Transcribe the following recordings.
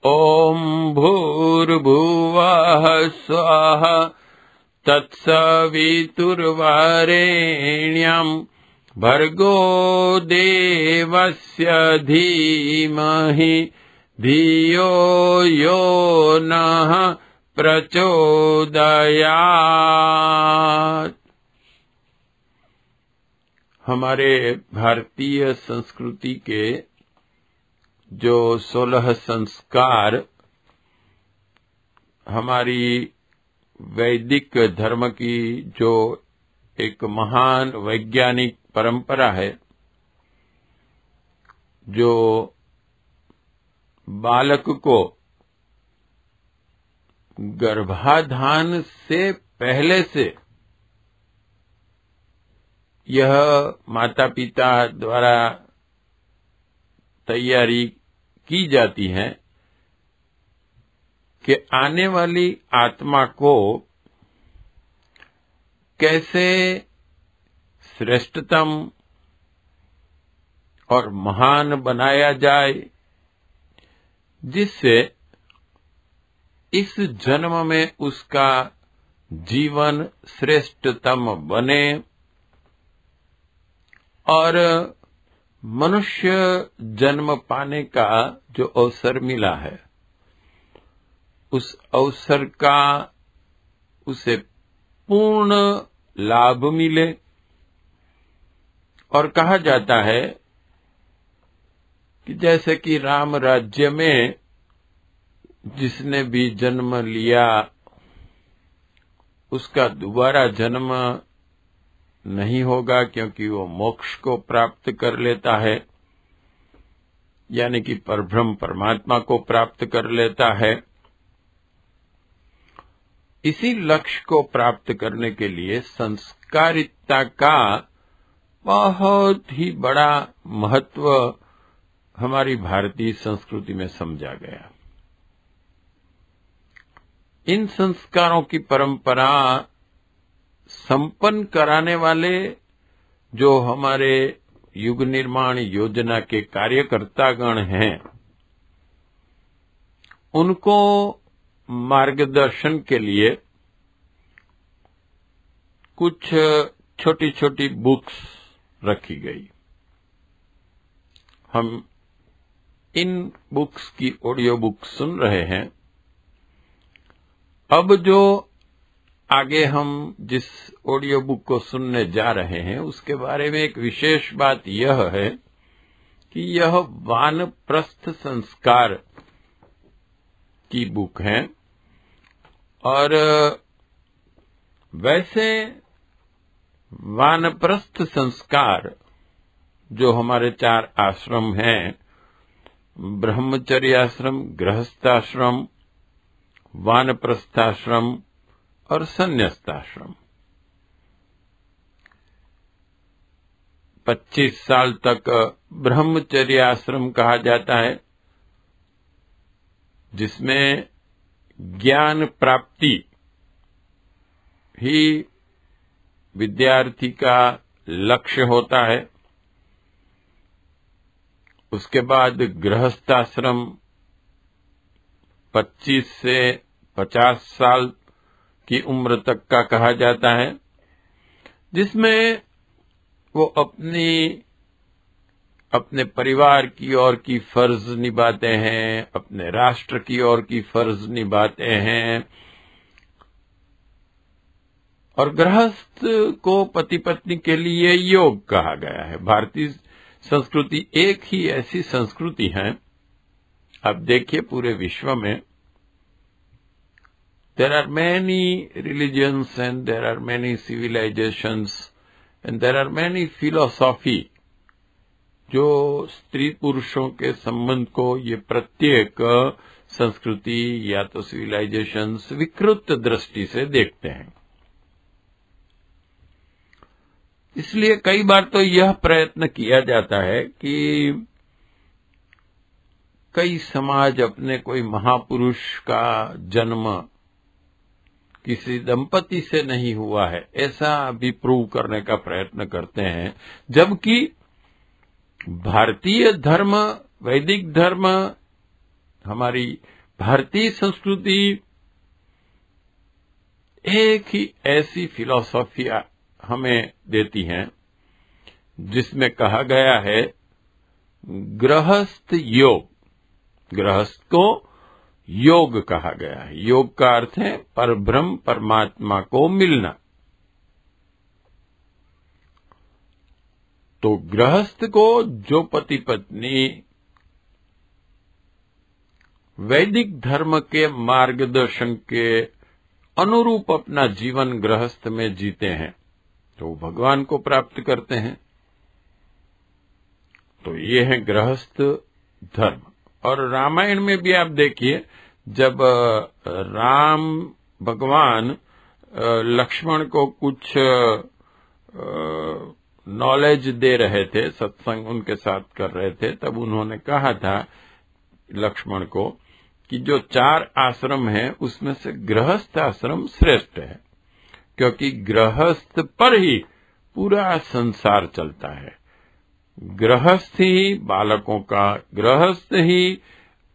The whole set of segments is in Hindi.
ओम भूर्भुवः स्वः तत्सवितुर्वरेण्यं भर्गो देवस्य धीमहि धियो यो नः प्रचोदयात्। हमारे भारतीय संस्कृति के जो 16 संस्कार हमारी वैदिक धर्म की जो एक महान वैज्ञानिक परंपरा है, जो बालक को गर्भाधान से पहले से यह माता पिता द्वारा तैयारी की जाती है कि आने वाली आत्मा को कैसे श्रेष्ठतम और महान बनाया जाए, जिससे इस जन्म में उसका जीवन श्रेष्ठतम बने और मनुष्य जन्म पाने का जो अवसर मिला है, उस अवसर का उसे पूर्ण लाभ मिले। और कहा जाता है कि जैसे कि राम राज्य में जिसने भी जन्म लिया उसका दोबारा जन्म नहीं होगा, क्योंकि वो मोक्ष को प्राप्त कर लेता है, यानी कि परब्रह्म परमात्मा को प्राप्त कर लेता है। इसी लक्ष्य को प्राप्त करने के लिए संस्कारिता का बहुत ही बड़ा महत्व हमारी भारतीय संस्कृति में समझा गया। इन संस्कारों की परंपरा संपन्न कराने वाले जो हमारे युग निर्माण योजना के कार्यकर्तागण हैं, उनको मार्गदर्शन के लिए कुछ छोटी छोटी बुक्स रखी गई। हम इन बुक्स की ऑडियो बुक सुन रहे हैं। अब जो आगे हम जिस ऑडियो बुक को सुनने जा रहे हैं उसके बारे में एक विशेष बात यह है कि यह वानप्रस्थ संस्कार की बुक है। और वैसे वानप्रस्थ संस्कार जो हमारे 4 आश्रम हैं, ब्रह्मचर्य आश्रम, गृहस्थाश्रम, वानप्रस्थाश्रम और संन्यास्ताश्रम, 25 साल तक ब्रह्मचर्य आश्रम कहा जाता है, जिसमें ज्ञान प्राप्ति ही विद्यार्थी का लक्ष्य होता है। उसके बाद गृहस्थाश्रम 25 से 50 साल की उम्र तक का कहा जाता है, जिसमें वो अपने परिवार की ओर की फर्ज निभाते हैं, अपने राष्ट्र की ओर की फर्ज निभाते हैं। और गृहस्थ को पति पत्नी के लिए योग कहा गया है। भारतीय संस्कृति एक ही ऐसी संस्कृति है, आप देखिए पूरे विश्व में there are many religions and there are many civilizations and there are many philosophy जो स्त्री पुरुषों के संबंध को ये प्रत्येक संस्कृति या तो सिविलाइजेशंस विकृत दृष्टि से देखते हैं। इसलिए कई बार तो यह प्रयत्न किया जाता है कि कई समाज अपने कोई महापुरुष का जन्म किसी दंपति से नहीं हुआ है ऐसा भी प्रूव करने का प्रयत्न करते हैं, जबकि भारतीय धर्म, वैदिक धर्म हमारी भारतीय संस्कृति एक ही ऐसी फिलॉसफी हमें देती है जिसमें कहा गया है गृहस्थ योग। गृहस्थ को योग कहा गया है। योग का अर्थ है परब्रह्म परमात्मा को मिलना। तो गृहस्थ को जो पति पत्नी वैदिक धर्म के मार्गदर्शन के अनुरूप अपना जीवन गृहस्थ में जीते हैं तो भगवान को प्राप्त करते हैं। तो ये है गृहस्थ धर्म। और रामायण में भी आप देखिए, जब राम भगवान लक्ष्मण को कुछ नॉलेज दे रहे थे, सत्संग उनके साथ कर रहे थे, तब उन्होंने कहा था लक्ष्मण को कि जो 4 आश्रम हैं उसमें से गृहस्थ आश्रम श्रेष्ठ है, क्योंकि गृहस्थ पर ही पूरा संसार चलता है। गृहस्थ ही बालकों का, गृहस्थ ही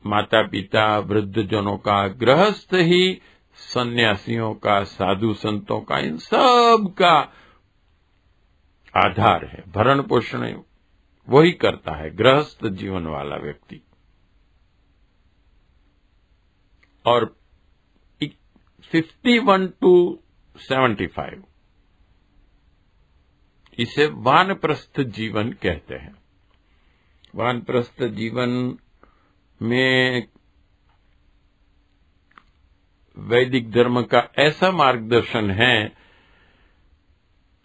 माता पिता वृद्धजनों का, गृहस्थ ही सन्यासियों का, साधु संतों का, इन सब का आधार है। भरण पोषण वही करता है गृहस्थ जीवन वाला व्यक्ति। और 51 to 75 इसे वानप्रस्थ जीवन कहते हैं। वानप्रस्थ जीवन में वैदिक धर्म का ऐसा मार्गदर्शन है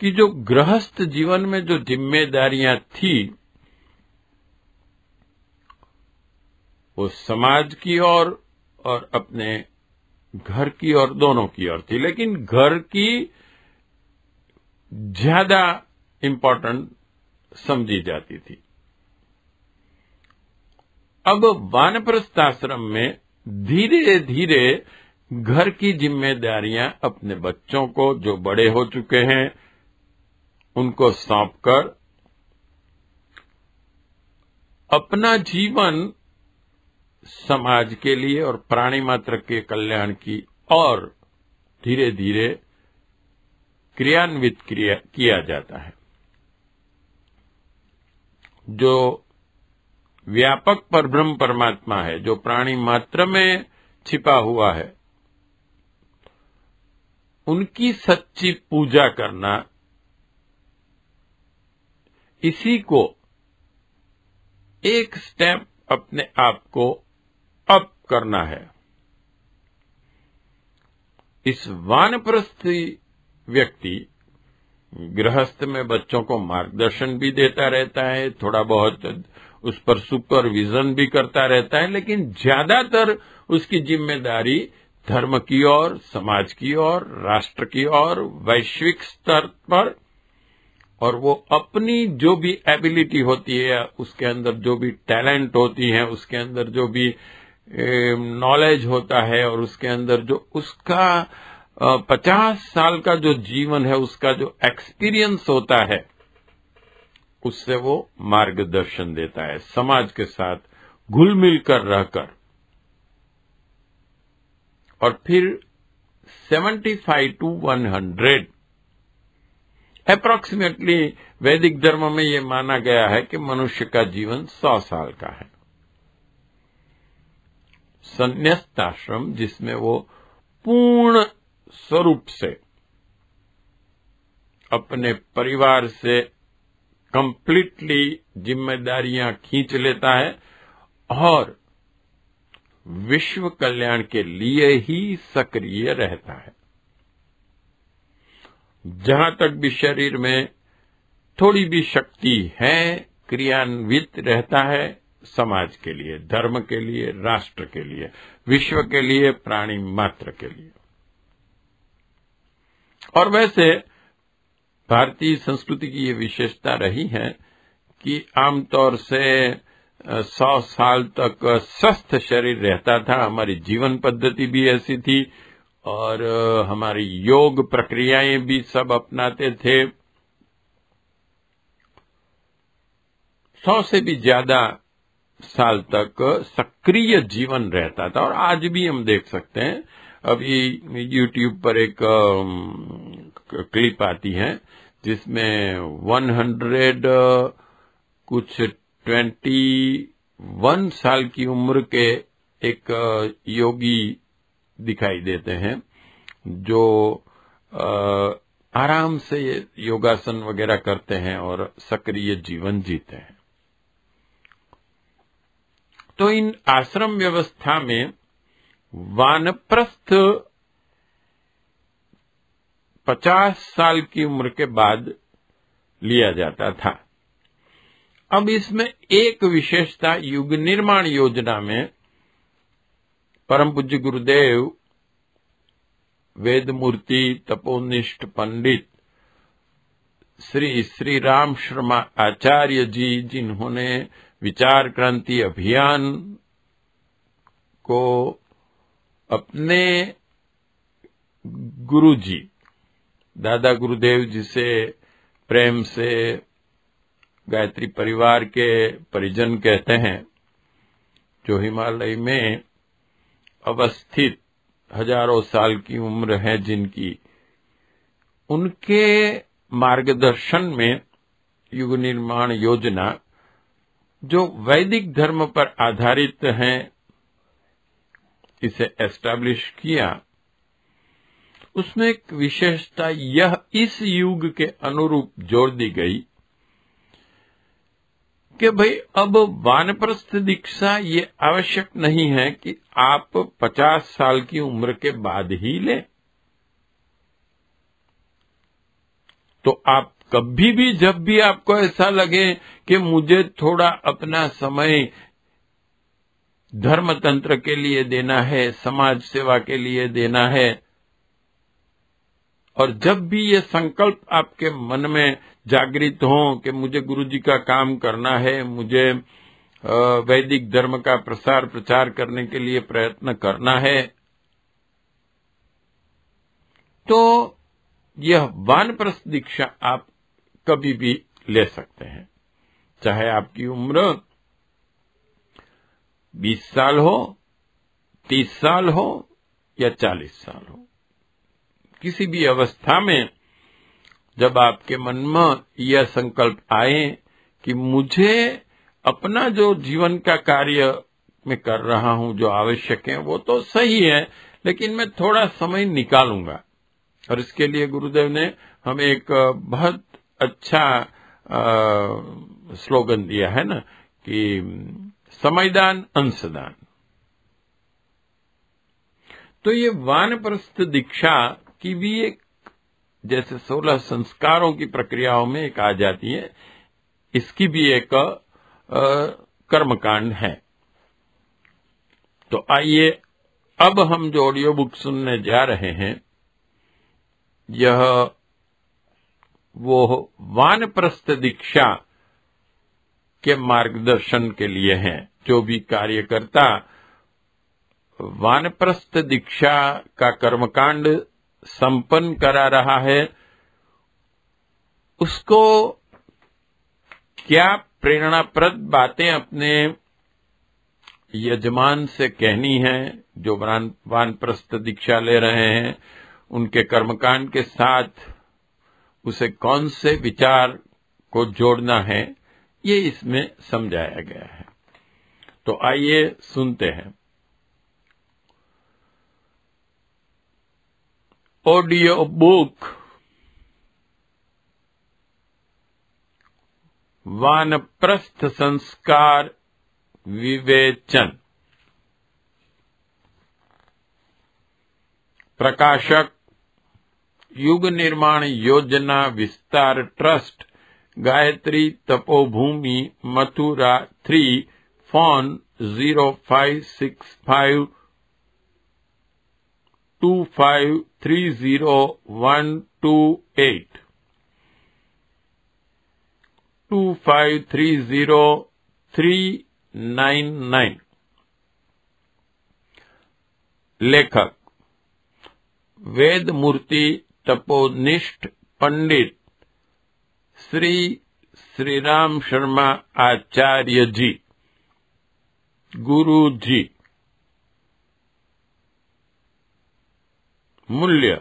कि जो गृहस्थ जीवन में जो जिम्मेदारियां थी वो समाज की ओर और अपने घर की ओर, दोनों की ओर थी, लेकिन घर की ज्यादा इम्पोर्टेंट समझी जाती थी। अब वानप्रस्थ आश्रम में धीरे धीरे घर की जिम्मेदारियां अपने बच्चों को, जो बड़े हो चुके हैं, उनको सौंपकर अपना जीवन समाज के लिए और प्राणी मात्र के कल्याण की और धीरे धीरे क्रियान्वित किया जाता है। जो व्यापक परब्रह्म परमात्मा है, जो प्राणी मात्र में छिपा हुआ है, उनकी सच्ची पूजा करना, इसी को एक स्टेप अपने आप को अप करना है। इस वानप्रस्थी व्यक्ति गृहस्थ में बच्चों को मार्गदर्शन भी देता रहता है, थोड़ा बहुत उस पर सुपरविजन भी करता रहता है, लेकिन ज्यादातर उसकी जिम्मेदारी धर्म की ओर, समाज की ओर, राष्ट्र की ओर, वैश्विक स्तर पर, और वो अपनी जो भी एबिलिटी होती है, उसके अंदर जो भी टैलेंट होती है, उसके अंदर जो भी नॉलेज होता है, और उसके अंदर जो उसका 50 साल का जो जीवन है, उसका जो एक्सपीरियंस होता है, उससे वो मार्गदर्शन देता है समाज के साथ घुल मिल कर रहकर। और फिर 75 to 100 अप्रोक्सीमेटली वैदिक धर्म में ये माना गया है कि मनुष्य का जीवन 100 साल का है। संन्यास्त आश्रम, जिसमें वो पूर्ण स्वरूप से अपने परिवार से कंप्लीटली जिम्मेदारियां खींच लेता है और विश्व कल्याण के लिए ही सक्रिय रहता है। जहां तक भी शरीर में थोड़ी भी शक्ति है, क्रियान्वित रहता है समाज के लिए, धर्म के लिए, राष्ट्र के लिए, विश्व के लिए, प्राणी मात्र के लिए। और वैसे भारतीय संस्कृति की ये विशेषता रही है कि आमतौर से 100 साल तक स्वस्थ शरीर रहता था। हमारी जीवन पद्धति भी ऐसी थी और हमारी योग प्रक्रियाएं भी सब अपनाते थे। 100 से भी ज्यादा साल तक सक्रिय जीवन रहता था। और आज भी हम देख सकते हैं, अभी YouTube पर एक क्लिप आती है जिसमें 21 साल की उम्र के एक योगी दिखाई देते हैं जो आराम से योगासन वगैरह करते हैं और सक्रिय जीवन जीते हैं। तो इन आश्रम व्यवस्था में वानप्रस्थ 50 साल की उम्र के बाद लिया जाता था। अब इसमें एक विशेषता युग निर्माण योजना में परम पूज्य गुरुदेव वेदमूर्ति तपोनिष्ठ पंडित श्री श्री राम शर्मा आचार्य जी, जिन्होंने विचार क्रांति अभियान को अपने गुरु जी दादा गुरुदेव जी से प्रेम से गायत्री परिवार के परिजन कहते हैं, जो हिमालय में अवस्थित हजारों साल की उम्र है जिनकी, उनके मार्गदर्शन में युग निर्माण योजना जो वैदिक धर्म पर आधारित है, इसे एस्टैब्लिश किया। उसमें एक विशेषता यह इस युग के अनुरूप जोड़ दी गई कि भाई अब वानप्रस्थ दीक्षा ये आवश्यक नहीं है कि आप 50 साल की उम्र के बाद ही लें। तो आप कभी भी जब भी आपको ऐसा लगे कि मुझे थोड़ा अपना समय धर्म तंत्र के लिए देना है, समाज सेवा के लिए देना है, और जब भी ये संकल्प आपके मन में जागृत हो कि मुझे गुरुजी का काम करना है, मुझे वैदिक धर्म का प्रसार प्रचार करने के लिए प्रयत्न करना है, तो यह वानप्रस्थ दीक्षा आप कभी भी ले सकते हैं, चाहे आपकी उम्र 20 साल हो, 30 साल हो या 40 साल हो। किसी भी अवस्था में जब आपके मन में यह संकल्प आए कि मुझे अपना जो जीवन का कार्य मैं कर रहा हूं, जो आवश्यक है वो तो सही है, लेकिन मैं थोड़ा समय निकालूंगा। और इसके लिए गुरुदेव ने हमें एक बहुत अच्छा स्लोगन दिया है ना, कि समयदान अंशदान। तो ये वानप्रस्थ दीक्षा की भी एक, जैसे 16 संस्कारों की प्रक्रियाओं में एक आ जाती है, इसकी भी एक कर्मकांड है। तो आइए अब हम जो ऑडियो बुक सुनने जा रहे हैं, यह वो वानप्रस्थ दीक्षा के मार्गदर्शन के लिए है। जो भी कार्यकर्ता वानप्रस्थ दीक्षा का कर्मकांड संपन्न करा रहा है, उसको क्या प्रेरणाप्रद बातें अपने यजमान से कहनी है, जो वानप्रस्थ दीक्षा ले रहे हैं, उनके कर्मकांड के साथ उसे कौन से विचार को जोड़ना है, ये इसमें समझाया गया है। तो आइए सुनते हैं। ऑडियो बुक वानप्रस्थ संस्कार विवेचन, प्रकाशक युग निर्माण योजना विस्तार ट्रस्ट, गायत्री तपोभूमि, मथुरा 3, फोन 0565 2530-128 2530-399। लेखक वेदमूर्ति तपोनिष्ठ पंडित श्री श्री राम शर्मा आचार्य जी। गुरु जी। मूल्य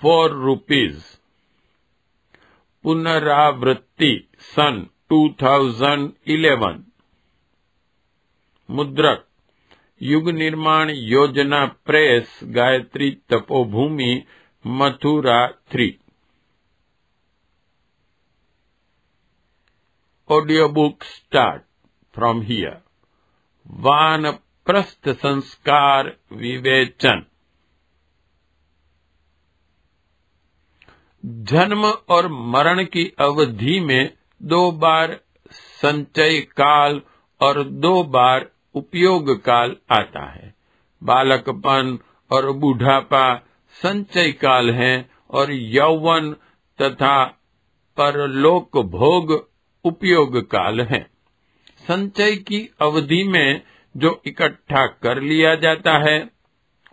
4 रुपीज। पुनरावृत्ति सन 2011। मुद्रक Yug Nirman Yojana press, Gayatri Tapobhumi, Mathura 3। Audio book start from here. वानप्रस्थ संस्कार विवेचन। जन्म और मरण की अवधि में 2 बार संचय काल और 2 बार उपयोग काल आता है। बालकपन और बूढ़ापा संचय काल है और यौवन तथा परलोक भोग उपयोग काल है। संचय की अवधि में जो इकट्ठा कर लिया जाता है,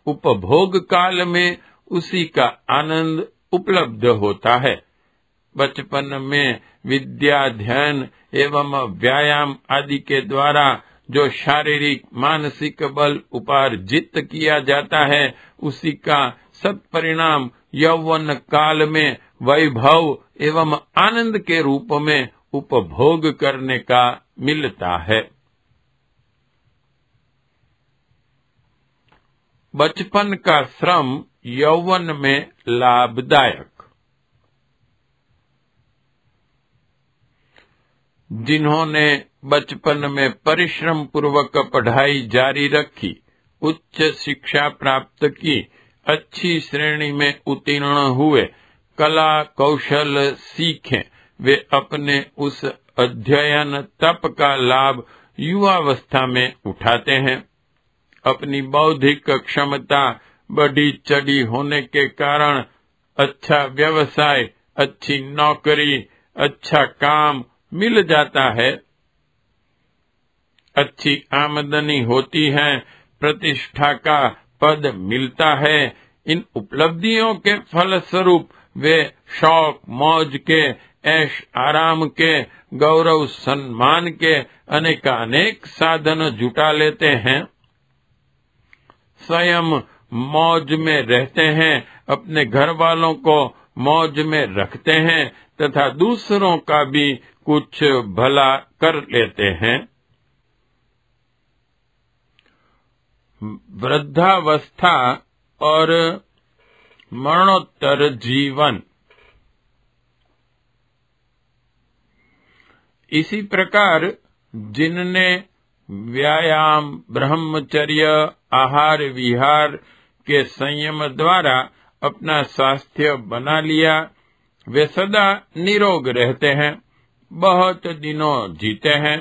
उपभोग काल में उसी का आनंद उपलब्ध होता है। बचपन में विद्याध्ययन एवं व्यायाम आदि के द्वारा जो शारीरिक मानसिक बल उपार्जित किया जाता है, उसी का सत्परिणाम यौवन काल में वैभव एवं आनंद के रूप में उपभोग करने का मिलता है। बचपन का श्रम यौवन में लाभदायक। जिन्होंने बचपन में परिश्रम पूर्वक पढ़ाई जारी रखी, उच्च शिक्षा प्राप्त की, अच्छी श्रेणी में उत्तीर्ण हुए, कला कौशल सीखे, वे अपने उस अध्ययन तप का लाभ युवावस्था में उठाते हैं। अपनी बौद्धिक क्षमता बढ़ी चढ़ी होने के कारण अच्छा व्यवसाय, अच्छी नौकरी, अच्छा काम मिल जाता है, अच्छी आमदनी होती है, प्रतिष्ठा का पद मिलता है। इन उपलब्धियों के फलस्वरूप वे शौक मौज के, ऐश आराम के, गौरव सम्मान के अनेकानेक साधन जुटा लेते हैं। स्वयं मौज में रहते हैं, अपने घर वालों को मौज में रखते हैं तथा दूसरों का भी कुछ भला कर लेते हैं। वृद्धावस्था और मरणोत्तर जीवन। इसी प्रकार जिनने व्यायाम, ब्रह्मचर्य, आहार विहार के संयम द्वारा अपना स्वास्थ्य बना लिया, वे सदा निरोग रहते हैं, बहुत दिनों जीते हैं।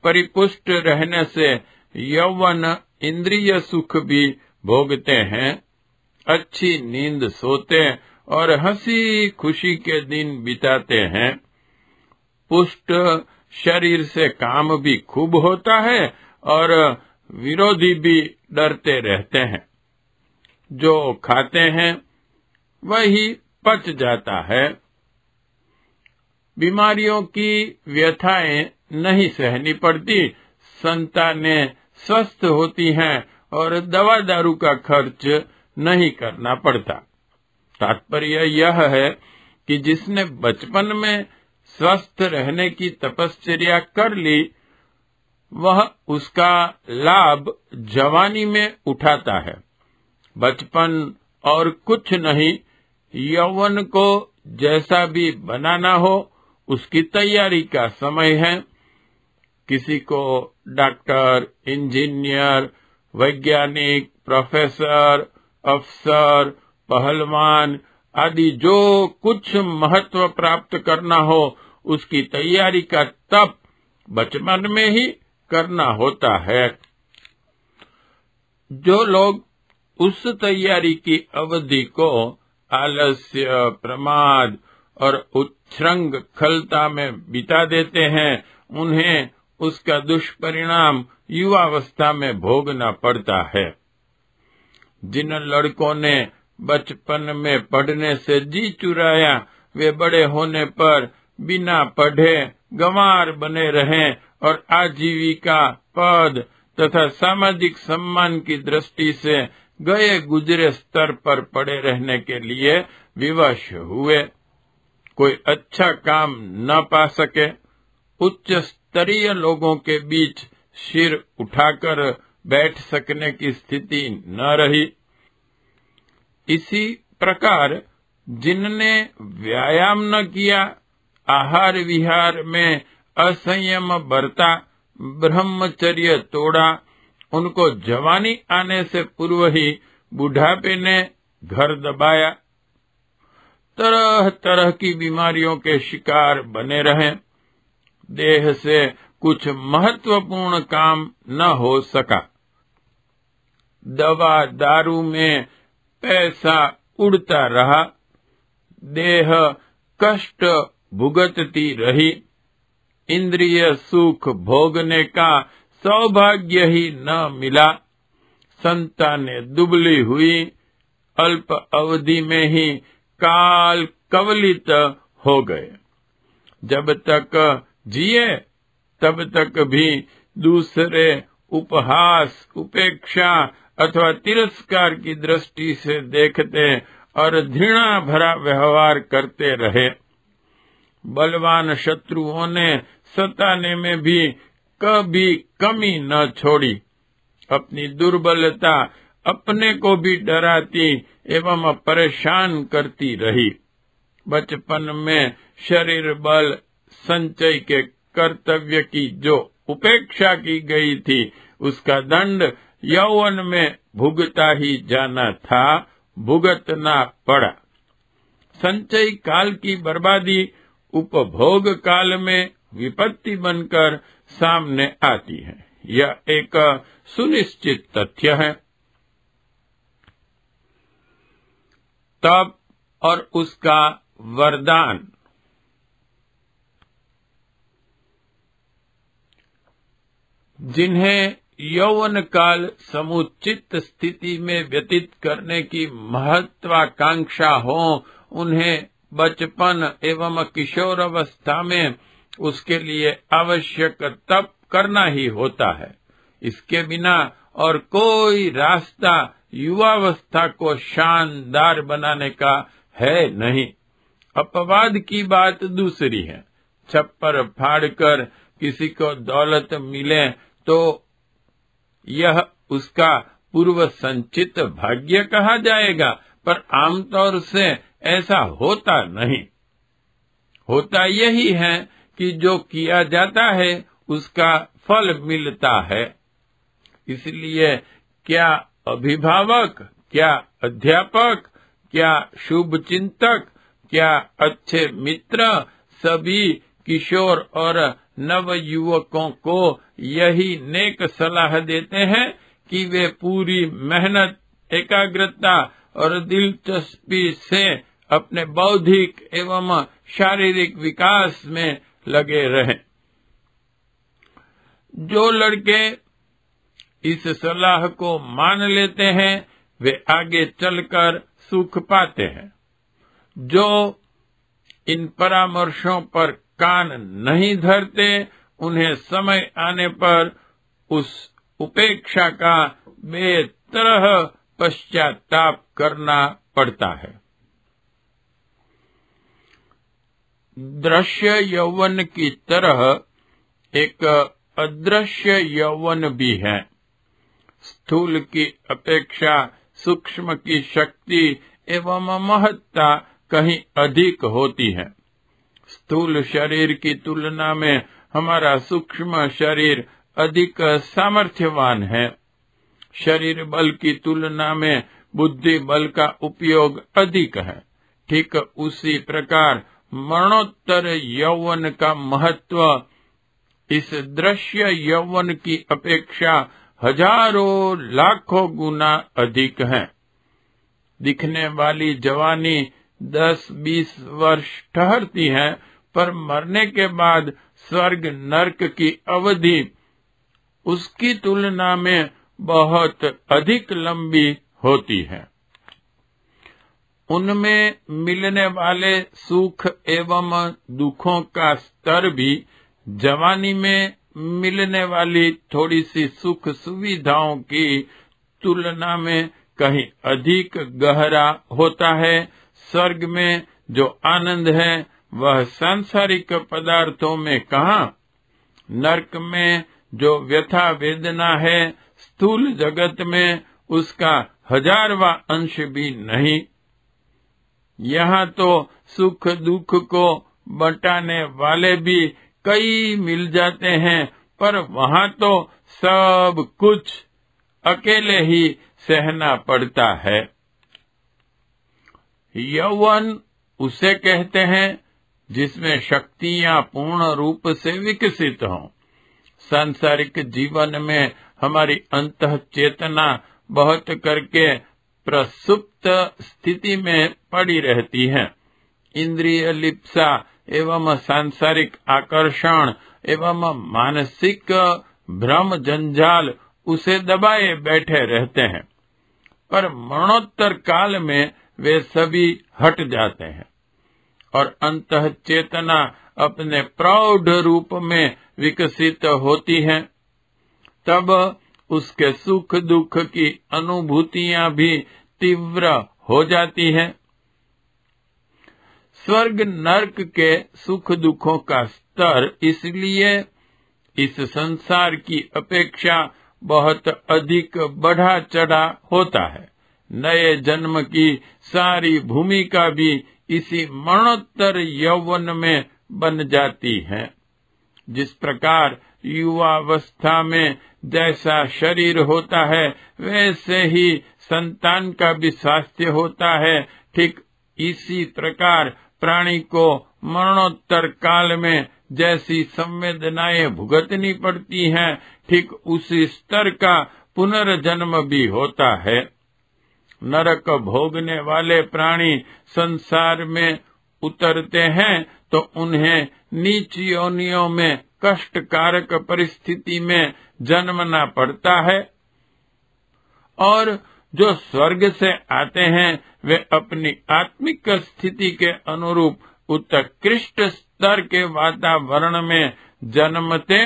परिपुष्ट रहने से यौवन इंद्रिय सुख भी भोगते हैं, अच्छी नींद सोते और हंसी खुशी के दिन बिताते हैं। पुष्ट शरीर से काम भी खूब होता है और विरोधी भी डरते रहते हैं। जो खाते हैं वही पच जाता है। बीमारियों की व्यथाएं नहीं सहनी पड़ती, संतानें स्वस्थ होती हैं और दवा दारू का खर्च नहीं करना पड़ता। तात्पर्य यह है कि जिसने बचपन में स्वस्थ रहने की तपश्चर्या कर ली, वह उसका लाभ जवानी में उठाता है। बचपन और कुछ नहीं, यौवन को जैसा भी बनाना हो उसकी तैयारी का समय है। किसी को डॉक्टर, इंजीनियर, वैज्ञानिक, प्रोफेसर, अफसर, पहलवान आदि जो कुछ महत्व प्राप्त करना हो, उसकी तैयारी का तप बचपन में ही करना होता है। जो लोग उस तैयारी की अवधि को आलस्य, प्रमाद और उच्छृंखलता में बिता देते हैं, उन्हें उसका दुष्परिणाम युवावस्था में भोगना पड़ता है। जिन लड़कों ने बचपन में पढ़ने से जी चुराया, वे बड़े होने पर बिना पढ़े गंवार बने रहें और आजीविका, पद तथा सामाजिक सम्मान की दृष्टि से गए गुजरे स्तर पर पड़े रहने के लिए विवश हुए। कोई अच्छा काम न पा सके, उच्च स्तरीय लोगों के बीच सिर उठाकर बैठ सकने की स्थिति न रही। इसी प्रकार जिनने व्यायाम न किया, आहार विहार में असंयम बरता, ब्रह्मचर्य तोड़ा, उनको जवानी आने से पूर्व ही बुढ़ापे ने घर दबाया, तरह तरह की बीमारियों के शिकार बने रहे। देह से कुछ महत्वपूर्ण काम न हो सका। दवा दारू में पैसा उड़ता रहा, देह कष्ट भुगतती रही, इंद्रिय सुख भोगने का सौभाग्य ही न मिला, संतानें दुबली हुई, अल्प अवधि में ही काल कवलित हो गए। जब तक जिए तब तक भी दूसरे उपहास, उपेक्षा अथवा तिरस्कार की दृष्टि से देखते और घृणा भरा व्यवहार करते रहे। बलवान शत्रुओं ने सताने में भी कभी कमी न छोड़ी। अपनी दुर्बलता अपने को भी डराती एवं परेशान करती रही। बचपन में शरीर बल संचय के कर्तव्य की जो उपेक्षा की गई थी, उसका दंड यौवन में भुगता ही जाना था, भुगतना पड़ा। संचय काल की बर्बादी उपभोग काल में विपत्ति बनकर सामने आती है। यह एक सुनिश्चित तथ्य है। तप और उसका वरदान। जिन्हें यौवन काल समुचित स्थिति में व्यतीत करने की महत्वाकांक्षा हो, उन्हें बचपन एवं किशोरावस्था में उसके लिए आवश्यक तप करना ही होता है। इसके बिना और कोई रास्ता युवावस्था को शानदार बनाने का है नहीं। अपवाद की बात दूसरी है। छप्पर फाड़कर किसी को दौलत मिले तो यह उसका पूर्व संचित भाग्य कहा जाएगा, पर आमतौर से ऐसा होता नहीं। होता यही है कि जो किया जाता है उसका फल मिलता है। इसलिए क्या अभिभावक, क्या अध्यापक, क्या शुभ चिंतक, क्या अच्छे मित्र सभी किशोर और नव युवकों को यही नेक सलाह देते हैं कि वे पूरी मेहनत, एकाग्रता और दिलचस्पी से अपने बौद्धिक एवं शारीरिक विकास में लगे रहें। जो लड़के इस सलाह को मान लेते हैं वे आगे चलकर सुख पाते हैं। जो इन परामर्शों पर कान नहीं धरते, उन्हें समय आने पर उस उपेक्षा का बेतरह पश्चाताप करना पड़ता है। दृश्य यौवन की तरह एक अदृश्य यौवन भी है। स्थूल की अपेक्षा सूक्ष्म की शक्ति एवं महत्ता कहीं अधिक होती है। स्थूल शरीर की तुलना में हमारा सूक्ष्म शरीर अधिक सामर्थ्यवान है। शरीर बल की तुलना में बुद्धि बल का उपयोग अधिक है। ठीक उसी प्रकार मरणोत्तर यौवन का महत्व इस दृश्य यौवन की अपेक्षा हजारों लाखों गुना अधिक है। दिखने वाली जवानी 10-20 वर्ष ठहरती है, पर मरने के बाद स्वर्ग नरक की अवधि उसकी तुलना में बहुत अधिक लंबी होती है। उनमें मिलने वाले सुख एवं दुखों का स्तर भी जवानी में मिलने वाली थोड़ी सी सुख सुविधाओं की तुलना में कहीं अधिक गहरा होता है। स्वर्ग में जो आनंद है वह सांसारिक पदार्थों में कहाँ। नरक में जो व्यथा वेदना है स्थूल जगत में उसका 1000वां अंश भी नहीं। यहाँ तो सुख दुख को बटाने वाले भी कई मिल जाते हैं, पर वहाँ तो सब कुछ अकेले ही सहना पड़ता है। यौवन उसे कहते हैं जिसमें शक्तियां पूर्ण रूप से विकसित हों। सांसारिक जीवन में हमारी अंतः चेतना बहुत करके प्रसुप्त स्थिति में पड़ी रहती है। इंद्रिय लिप्सा एवं सांसारिक आकर्षण एवं मानसिक भ्रम जंजाल उसे दबाए बैठे रहते हैं, पर मरणोत्तर काल में वे सभी हट जाते हैं और अंतः चेतना अपने प्रौढ़ रूप में विकसित होती है। तब उसके सुख दुख की अनुभूतियां भी तीव्र हो जाती है। स्वर्ग नरक के सुख दुखों का स्तर इसलिए इस संसार की अपेक्षा बहुत अधिक बढ़ा चढ़ा होता है। नए जन्म की सारी भूमिका भी इसी मरणोत्तर यौवन में बन जाती है। जिस प्रकार युवावस्था में जैसा शरीर होता है वैसे ही संतान का भी स्वास्थ्य होता है, ठीक इसी प्रकार प्राणी को मरणोत्तर काल में जैसी संवेदनाएं भुगतनी पड़ती हैं, ठीक उसी स्तर का पुनर्जन्म भी होता है। नरक भोगने वाले प्राणी संसार में उतरते हैं तो उन्हें नीच योनियों में कष्टकारक परिस्थिति में जन्मना पड़ता है, और जो स्वर्ग से आते हैं वे अपनी आत्मिक स्थिति के अनुरूप उत्कृष्ट स्तर के वातावरण में जन्मते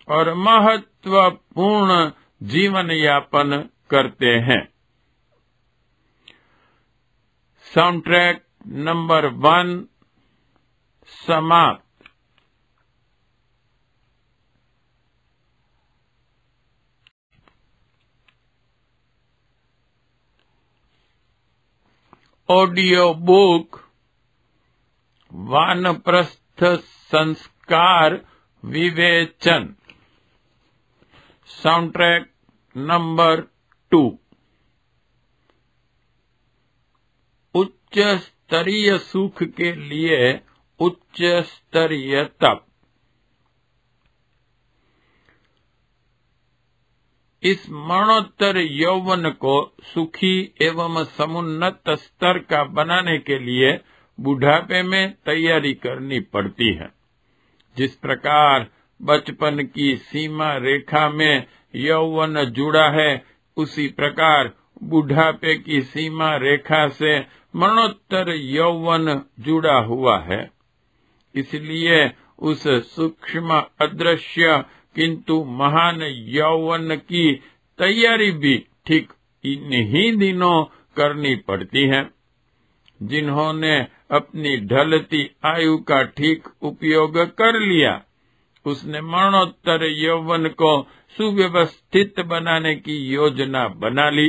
और महत्वपूर्ण जीवन यापन करते हैं। साउंड ट्रैक नंबर 1 समाप्त। ऑडियो बुक वानप्रस्थ संस्कार विवेचन, साउंड ट्रैक नंबर 2। उच्च स्तरीय सुख के लिए उच्च स्तरीय तप। इस मरणोत्तर यौवन को सुखी एवं समुन्नत स्तर का बनाने के लिए बुढ़ापे में तैयारी करनी पड़ती है। जिस प्रकार बचपन की सीमा रेखा में यौवन जुड़ा है, उसी प्रकार बुढ़ापे की सीमा रेखा से मरणोत्तर यौवन जुड़ा हुआ है। इसलिए उस सूक्ष्म अदृश्य किंतु महान यौवन की तैयारी भी ठीक इन्हीं दिनों करनी पड़ती है। जिन्होंने अपनी ढलती आयु का ठीक उपयोग कर लिया, उसने मरणोत्तर यौवन को सुव्यवस्थित बनाने की योजना बना ली,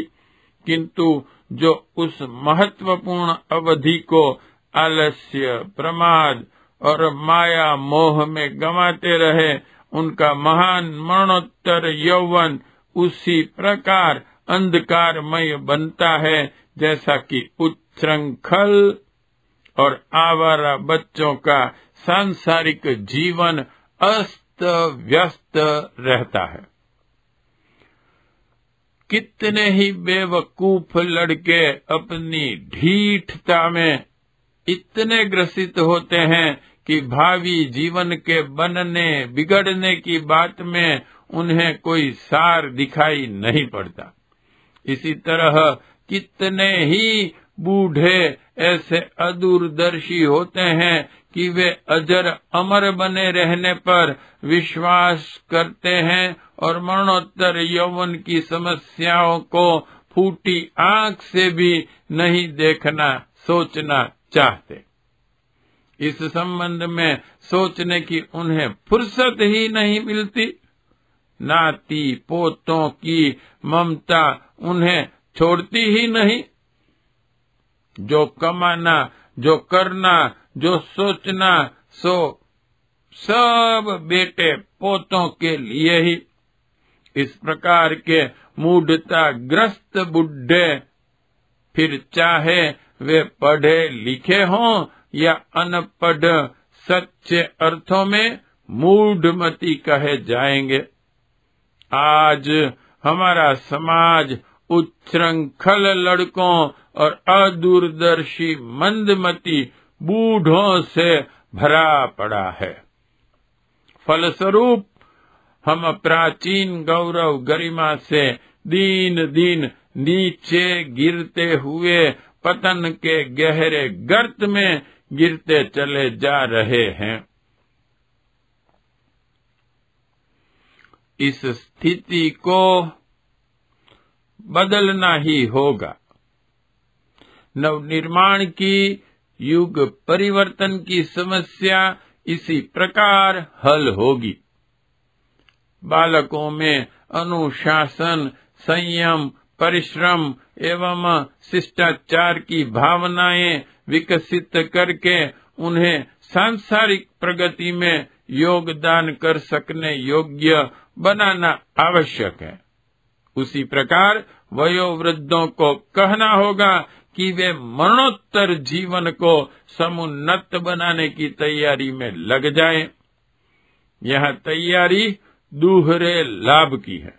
किंतु जो उस महत्वपूर्ण अवधि को आलस्य, प्रमाद और माया मोह में गंवाते रहे, उनका महान मरणोत्तर यौवन उसी प्रकार अंधकारमय बनता है जैसा कि उच्छृंखल और आवारा बच्चों का सांसारिक जीवन अस्त व्यस्त रहता है। कितने ही बेवकूफ लड़के अपनी ढीठता में इतने ग्रसित होते हैं कि भावी जीवन के बनने बिगड़ने की बात में उन्हें कोई सार दिखाई नहीं पड़ता। इसी तरह कितने ही बूढ़े ऐसे अदूरदर्शी होते हैं कि वे अजर अमर बने रहने पर विश्वास करते हैं और मरणोत्तर यौवन की समस्याओं को फूटी आंख से भी नहीं देखना सोचना चाहते। इस संबंध में सोचने की उन्हें फुर्सत ही नहीं मिलती। नाती पोतों की ममता उन्हें छोड़ती ही नहीं। जो कमाना, जो करना, जो सोचना, सो सब बेटे पोतों के लिए ही। इस प्रकार के मूढ़ता ग्रस्त बुढ़े, फिर चाहे वे पढ़े लिखे हों या अनपढ़, सच्चे अर्थों में मूढ़मती कहे जाएंगे। आज हमारा समाज उच्छृंखल लड़कों और अदूरदर्शी मंदमती बूढ़ों से भरा पड़ा है। फलस्वरूप हम प्राचीन गौरव गरिमा से दिन दिन नीचे गिरते हुए पतन के गहरे गर्त में गिरते चले जा रहे हैं। इस स्थिति को बदलना ही होगा। नवनिर्माण की, युग परिवर्तन की समस्या इसी प्रकार हल होगी। बालकों में अनुशासन, संयम, परिश्रम एवं शिष्टाचार की भावनाएं विकसित करके उन्हें सांसारिक प्रगति में योगदान कर सकने योग्य बनाना आवश्यक है। उसी प्रकार वयोवृद्धों को कहना होगा कि वे मरणोत्तर जीवन को समुन्नत बनाने की तैयारी में लग जाएं। यह तैयारी दूहरे लाभ की है।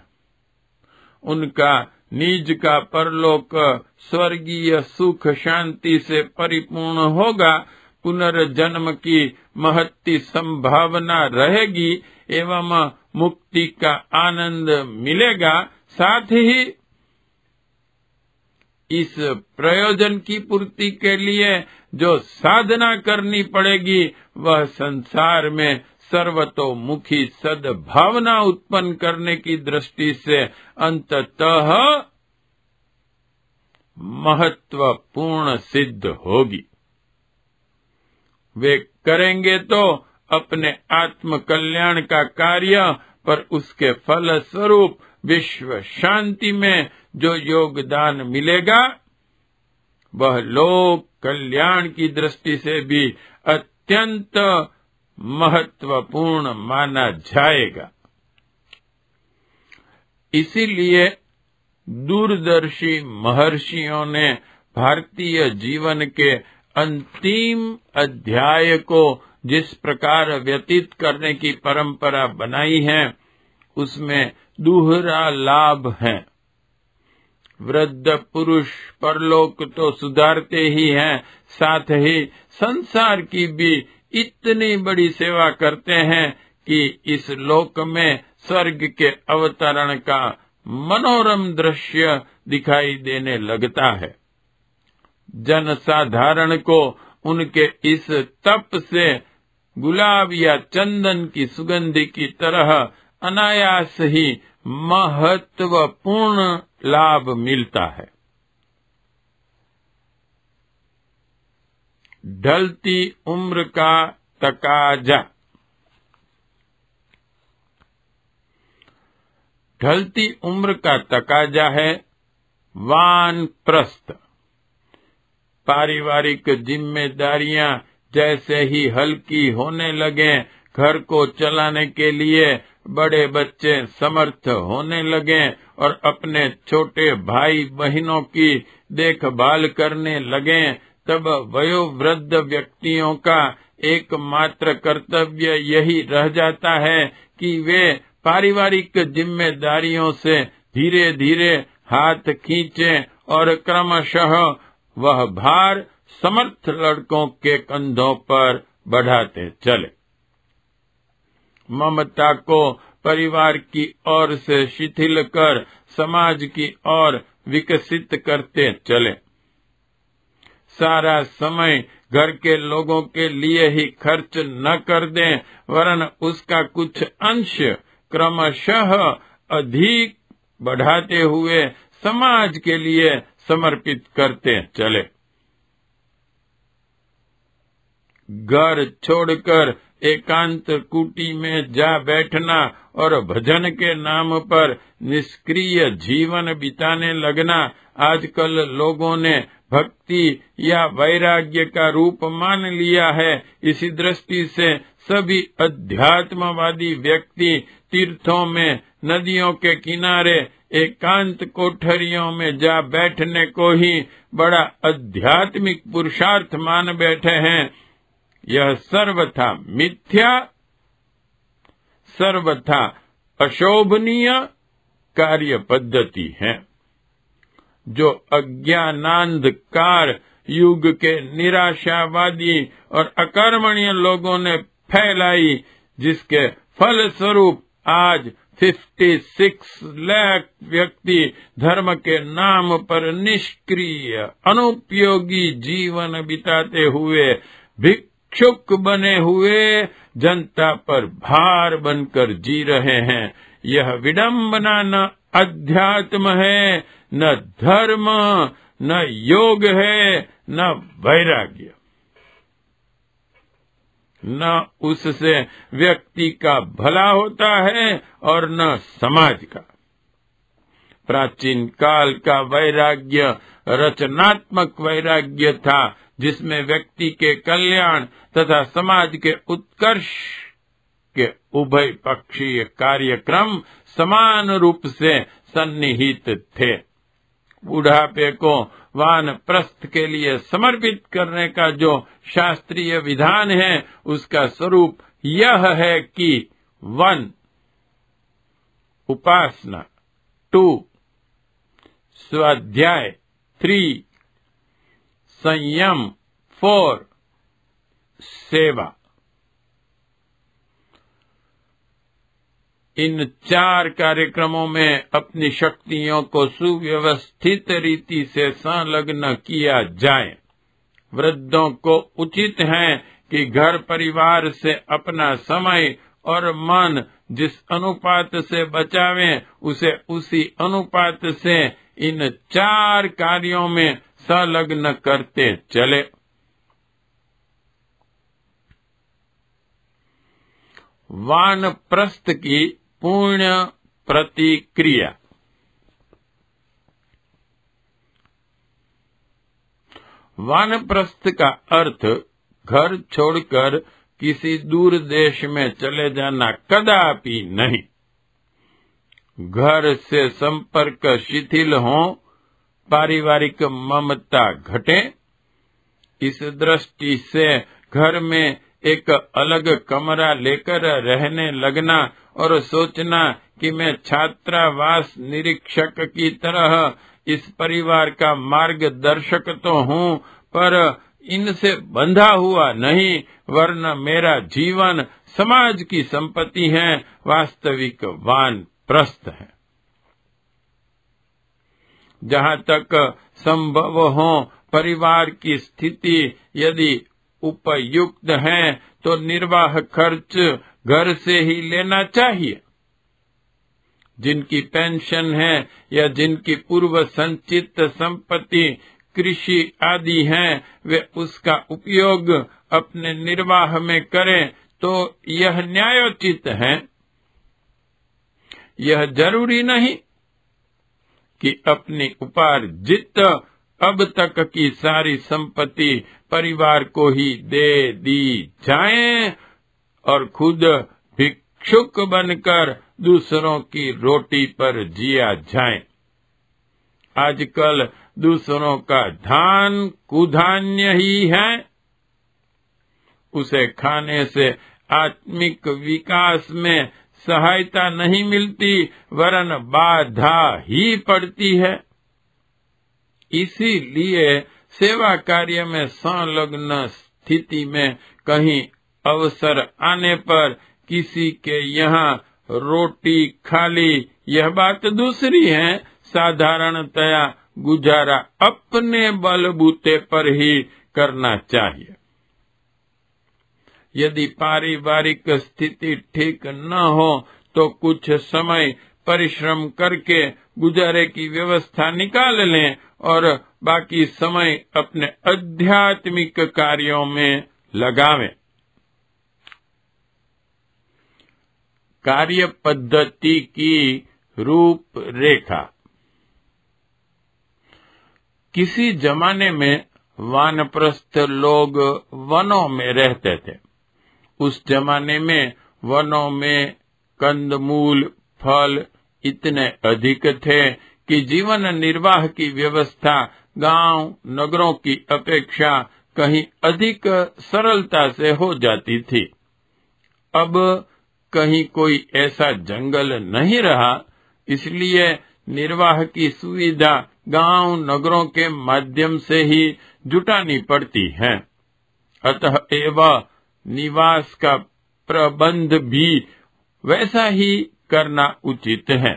उनका निज का परलोक स्वर्गीय सुख शांति से परिपूर्ण होगा, पुनर्जन्म की महत्ती संभावना रहेगी एवं मुक्ति का आनंद मिलेगा। साथ ही इस प्रयोजन की पूर्ति के लिए जो साधना करनी पड़ेगी वह संसार में सर्वतोमुखी सद्भावना उत्पन्न करने की दृष्टि से अंततः महत्वपूर्ण सिद्ध होगी। वे करेंगे तो अपने आत्म कल्याण का कार्य, पर उसके फल स्वरूप विश्व शांति में जो योगदान मिलेगा वह लोक कल्याण की दृष्टि से भी अत्यंत महत्वपूर्ण माना जाएगा। इसीलिए दूरदर्शी महर्षियों ने भारतीय जीवन के अंतिम अध्याय को जिस प्रकार व्यतीत करने की परंपरा बनाई है उसमें दूहरा लाभ है। वृद्ध पुरुष परलोक तो सुधारते ही हैं, साथ ही संसार की भी इतनी बड़ी सेवा करते हैं कि इस लोक में स्वर्ग के अवतरण का मनोरम दृश्य दिखाई देने लगता है। जनसाधारण को उनके इस तप से गुलाब या चंदन की सुगंधि की तरह अनायास ही महत्वपूर्ण लाभ मिलता है। ढलती उम्र का तकाजा। ढलती उम्र का तकाजा है वानप्रस्थ। पारिवारिक जिम्मेदारियां जैसे ही हल्की होने लगे, घर को चलाने के लिए बड़े बच्चे समर्थ होने लगे और अपने छोटे भाई बहनों की देखभाल करने लगे, तब वयोवृद्ध व्यक्तियों का एकमात्र कर्तव्य यही रह जाता है कि वे पारिवारिक जिम्मेदारियों से धीरे धीरे हाथ खींचें और क्रमशः वह भार समर्थ लड़कों के कंधों पर बढ़ाते चले। ममता को परिवार की ओर से शिथिल कर समाज की ओर विकसित करते चले। सारा समय घर के लोगों के लिए ही खर्च न कर दें, वरन उसका कुछ अंश क्रमशः अधिक बढ़ाते हुए समाज के लिए समर्पित करते चले। घर छोड़कर एकांत कुटी में जा बैठना और भजन के नाम पर निष्क्रिय जीवन बिताने लगना आजकल लोगों ने भक्ति या वैराग्य का रूप मान लिया है। इसी दृष्टि से सभी अध्यात्मवादी व्यक्ति तीर्थों में, नदियों के किनारे, एकांत कोठरियों में जा बैठने को ही बड़ा आध्यात्मिक पुरुषार्थ मान बैठे हैं। यह सर्वथा मिथ्या, सर्वथा अशोभनीय कार्य पद्धति है, जो अज्ञानांधकार युग के निराशावादी और अकर्मण्य लोगों ने फैलाई, जिसके फलस्वरूप आज 56 लाख व्यक्ति धर्म के नाम पर निष्क्रिय अनुपयोगी जीवन बिताते हुए भिक्षुक बने हुए जनता पर भार बनकर जी रहे हैं। यह विडंबना न अध्यात्म है, न धर्म, न योग है, न वैराग्य, न उससे व्यक्ति का भला होता है और न समाज का। प्राचीन काल का वैराग्य रचनात्मक वैराग्य था, जिसमें व्यक्ति के कल्याण तथा समाज के उत्कर्ष के उभय पक्षीय कार्यक्रम समान रूप से सन्निहित थे। बुढ़ापे को वानप्रस्थ के लिए समर्पित करने का जो शास्त्रीय विधान है, उसका स्वरूप यह है कि 1 उपासना, 2 स्वाध्याय, 3 संयम, 4 सेवा। इन 4 कार्यक्रमों में अपनी शक्तियों को सुव्यवस्थित रीति से संलग्न किया जाए। वृद्धों को उचित है कि घर परिवार से अपना समय और मन जिस अनुपात से बचावें, उसे उसी अनुपात से इन 4 कार्यों में संलग्न करते चले। वानप्रस्थ की पूर्ण प्रतिक्रिया। वानप्रस्थ का अर्थ घर छोड़कर किसी दूर देश में चले जाना कदापि नहीं। घर से संपर्क शिथिल हो, पारिवारिक ममता घटे, इस दृष्टि से घर में एक अलग कमरा लेकर रहने लगना और सोचना कि मैं छात्रावास निरीक्षक की तरह इस परिवार का मार्गदर्शक तो हूँ, पर इनसे बंधा हुआ नहीं, वरना मेरा जीवन समाज की संपत्ति है, वास्तविक वानप्रस्थ है। जहाँ तक संभव हो परिवार की स्थिति यदि उपयुक्त है तो निर्वाह खर्च घर से ही लेना चाहिए। जिनकी पेंशन है या जिनकी पूर्व संचित संपत्ति, कृषि आदि है, वे उसका उपयोग अपने निर्वाह में करें तो यह न्यायोचित है। यह जरूरी नहीं कि अपनी उपार्जित अब तक की सारी संपत्ति परिवार को ही दे दी जाए और खुद भिक्षुक बनकर दूसरों की रोटी पर जिया जाए। आजकल दूसरों का धान कुधान्य ही है। उसे खाने से आत्मिक विकास में सहायता नहीं मिलती, वरन बाधा ही पड़ती है। इसीलिए सेवा कार्य में संलग्न स्थिति में कहीं अवसर आने पर किसी के यहाँ रोटी खाली, यह बात दूसरी है। साधारणतया गुजारा अपने बलबूते पर ही करना चाहिए। यदि पारिवारिक स्थिति ठीक न हो तो कुछ समय परिश्रम करके गुजारे की व्यवस्था निकाल लें और बाकी समय अपने आध्यात्मिक कार्यों में लगावें। कार्य पद्धति की रूपरेखा। किसी जमाने में वानप्रस्थ लोग वनों में रहते थे। उस जमाने में वनों में कंदमूल, फल इतने अधिक थे कि जीवन निर्वाह की व्यवस्था गांव नगरों की अपेक्षा कहीं अधिक सरलता से हो जाती थी। अब कहीं कोई ऐसा जंगल नहीं रहा, इसलिए निर्वाह की सुविधा गांव नगरों के माध्यम से ही जुटानी पड़ती है। अतः एवं निवास का प्रबंध भी वैसा ही करना उचित है।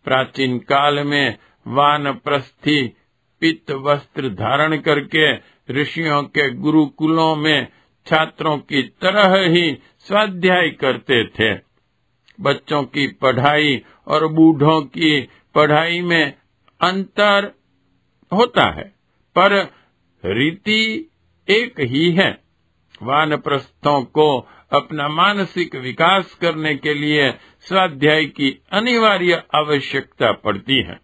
प्राचीन काल में वानप्रस्थी पीत वस्त्र धारण करके ऋषियों के गुरुकुलों में छात्रों की तरह ही स्वाध्याय करते थे। बच्चों की पढ़ाई और बूढ़ों की पढ़ाई में अंतर होता है, पर रीति एक ही है। वानप्रस्थों को अपना मानसिक विकास करने के लिए स्वाध्याय की अनिवार्य आवश्यकता पड़ती है।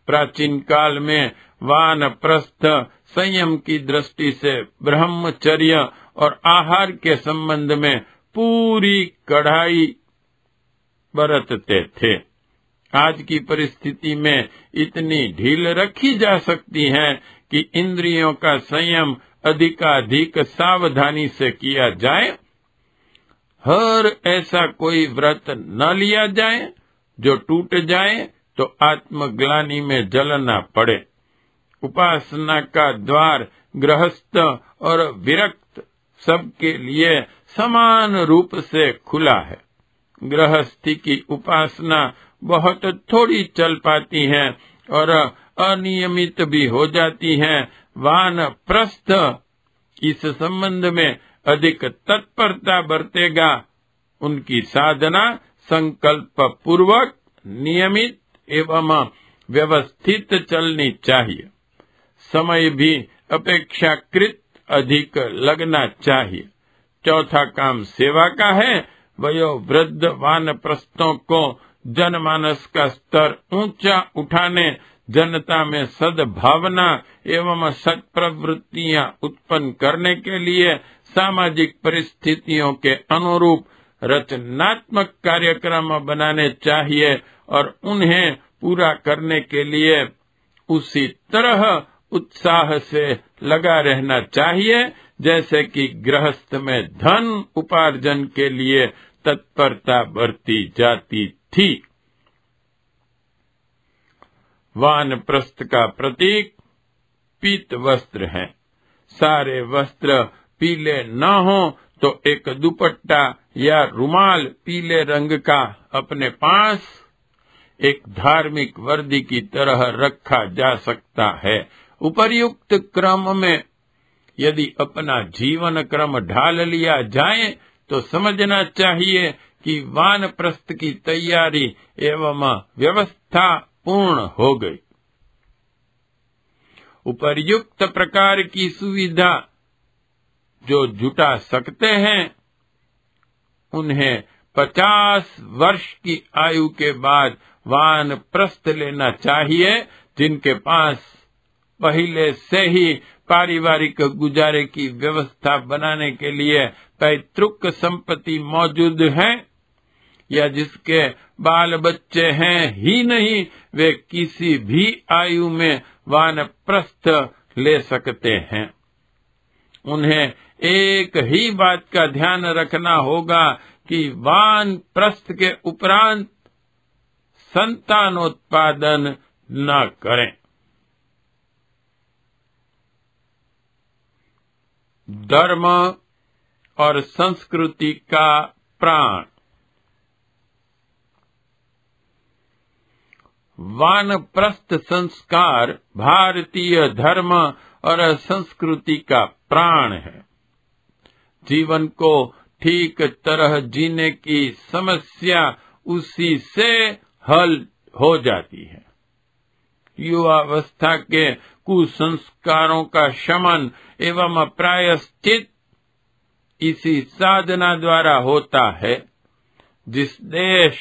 प्राचीन काल में वानप्रस्थ संयम की दृष्टि से ब्रह्मचर्य और आहार के संबंध में पूरी कड़ाई बरतते थे। आज की परिस्थिति में इतनी ढील रखी जा सकती है कि इंद्रियों का संयम अधिकाधिक सावधानी से किया जाए। हर ऐसा कोई व्रत न लिया जाए जो टूट जाए तो आत्मग्लानि में जलना पड़े। उपासना का द्वार गृहस्थ और विरक्त सबके लिए समान रूप से खुला है। गृहस्थी की उपासना बहुत थोड़ी चल पाती है और अनियमित भी हो जाती है। वानप्रस्थ इस संबंध में अधिक तत्परता बरतेगा। उनकी साधना संकल्प पूर्वक नियमित एवं व्यवस्थित चलनी चाहिए। समय भी अपेक्षाकृत अधिक लगना चाहिए। चौथा काम सेवा का है। वयोवृद्ध वानप्रस्थों को जनमानस का स्तर ऊंचा उठाने, जनता में सद्भावना एवं सत्प्रवृत्तियां उत्पन्न करने के लिए सामाजिक परिस्थितियों के अनुरूप रचनात्मक कार्यक्रम बनाने चाहिए और उन्हें पूरा करने के लिए उसी तरह उत्साह से लगा रहना चाहिए जैसे कि गृहस्थ में धन उपार्जन के लिए तत्परता बरती जाती थी। वानप्रस्थ का प्रतीक पीत वस्त्र है। सारे वस्त्र पीले न हो तो एक दुपट्टा या रुमाल पीले रंग का अपने पास एक धार्मिक वर्दी की तरह रखा जा सकता है। उपर्युक्त क्रम में यदि अपना जीवन क्रम ढाल लिया जाए तो समझना चाहिए कि वानप्रस्थ की तैयारी एवं व्यवस्था पूर्ण हो गई। उपर्युक्त प्रकार की सुविधा जो जुटा सकते हैं उन्हें 50 वर्ष की आयु के बाद वानप्रस्थ लेना चाहिए। जिनके पास पहले से ही पारिवारिक गुजारे की व्यवस्था बनाने के लिए पैतृक संपत्ति मौजूद है या जिसके बाल बच्चे हैं ही नहीं, वे किसी भी आयु में वानप्रस्थ ले सकते हैं। उन्हें एक ही बात का ध्यान रखना होगा कि वानप्रस्थ के उपरांत संतानोत्पादन न करें। धर्म और संस्कृति का प्राण। वानप्रस्थ संस्कार भारतीय धर्म और संस्कृति का प्राण है। जीवन को ठीक तरह जीने की समस्या उसी से हल हो जाती है। युवावस्था के कुसंस्कारों का शमन एवं प्रायश्चित इसी साधना द्वारा होता है। जिस देश,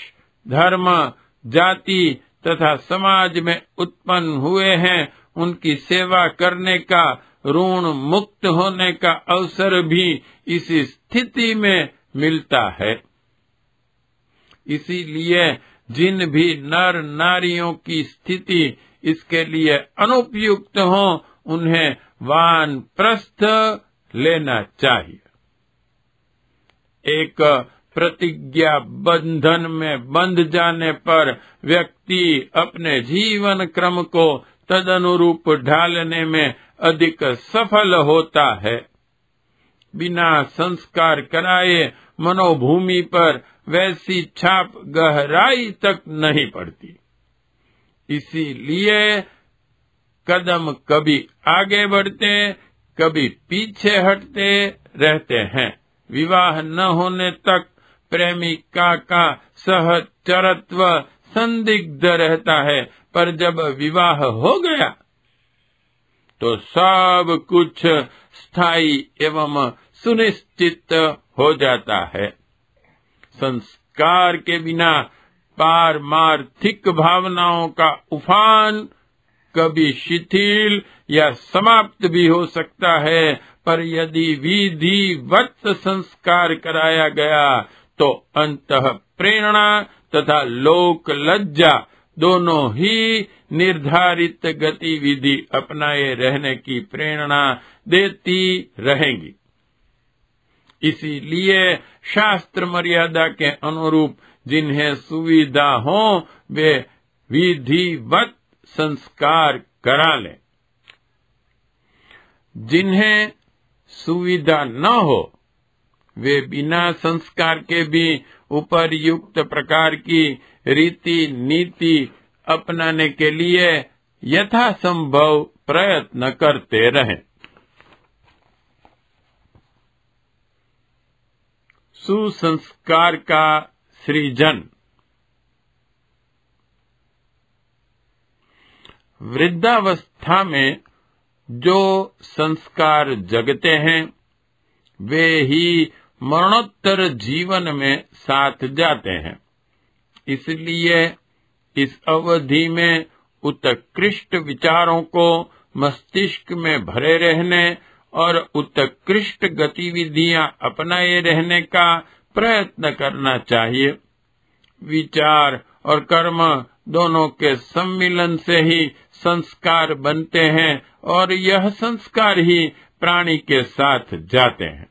धर्म, जाति तथा समाज में उत्पन्न हुए हैं, उनकी सेवा करने का, ऋण मुक्त होने का अवसर भी इसी स्थिति में मिलता है। इसीलिए जिन भी नर नारियों की स्थिति इसके लिए अनुपयुक्त हो, उन्हें वानप्रस्थ लेना चाहिए। एक प्रतिज्ञा बंधन में बंध जाने पर व्यक्ति अपने जीवन क्रम को तदनुरूप ढालने में अधिक सफल होता है। बिना संस्कार कराए मनोभूमि पर वैसी छाप गहराई तक नहीं पड़ती। इसीलिए कदम कभी आगे बढ़ते, कभी पीछे हटते रहते हैं। विवाह न होने तक प्रेमिका का सहचरत्व संदिग्ध रहता है, पर जब विवाह हो गया तो सब कुछ स्थायी एवं सुनिश्चित हो जाता है। संस्कार के बिना पारमार्थिक भावनाओं का उफान कभी शिथिल या समाप्त भी हो सकता है, पर यदि विधिवत संस्कार कराया गया तो अंतः प्रेरणा तथा लोक लज्जा दोनों ही निर्धारित गतिविधि अपनाए रहने की प्रेरणा देती रहेंगी। इसीलिए शास्त्र मर्यादा के अनुरूप जिन्हें सुविधा हो, वे विधिवत संस्कार करा लें। जिन्हें सुविधा न हो, वे बिना संस्कार के भी उपर्युक्त प्रकार की रीति नीति अपनाने के लिए यथासंभव प्रयत्न करते रहें। सुसंस्कार का सृजन। वृद्धावस्था में जो संस्कार जगते हैं, वे ही मरणोत्तर जीवन में साथ जाते हैं। इसलिए इस अवधि में उत्कृष्ट विचारों को मस्तिष्क में भरे रहने और उत्कृष्ट गतिविधियां अपनाए रहने का प्रयत्न करना चाहिए। विचार और कर्म दोनों के सम्मिलन से ही संस्कार बनते हैं और यह संस्कार ही प्राणी के साथ जाते हैं।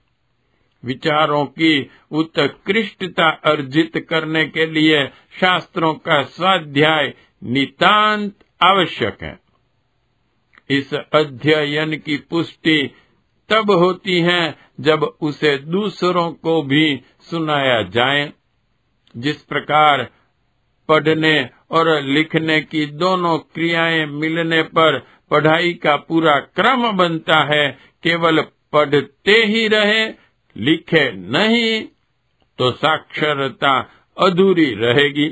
विचारों की उत्कृष्टता अर्जित करने के लिए शास्त्रों का स्वाध्याय नितांत आवश्यक है। इस अध्ययन की पुष्टि तब होती है जब उसे दूसरों को भी सुनाया जाए। जिस प्रकार पढ़ने और लिखने की दोनों क्रियाएं मिलने पर पढ़ाई का पूरा क्रम बनता है, केवल पढ़ते ही रहे, लिखे नहीं, तो साक्षरता अधूरी रहेगी।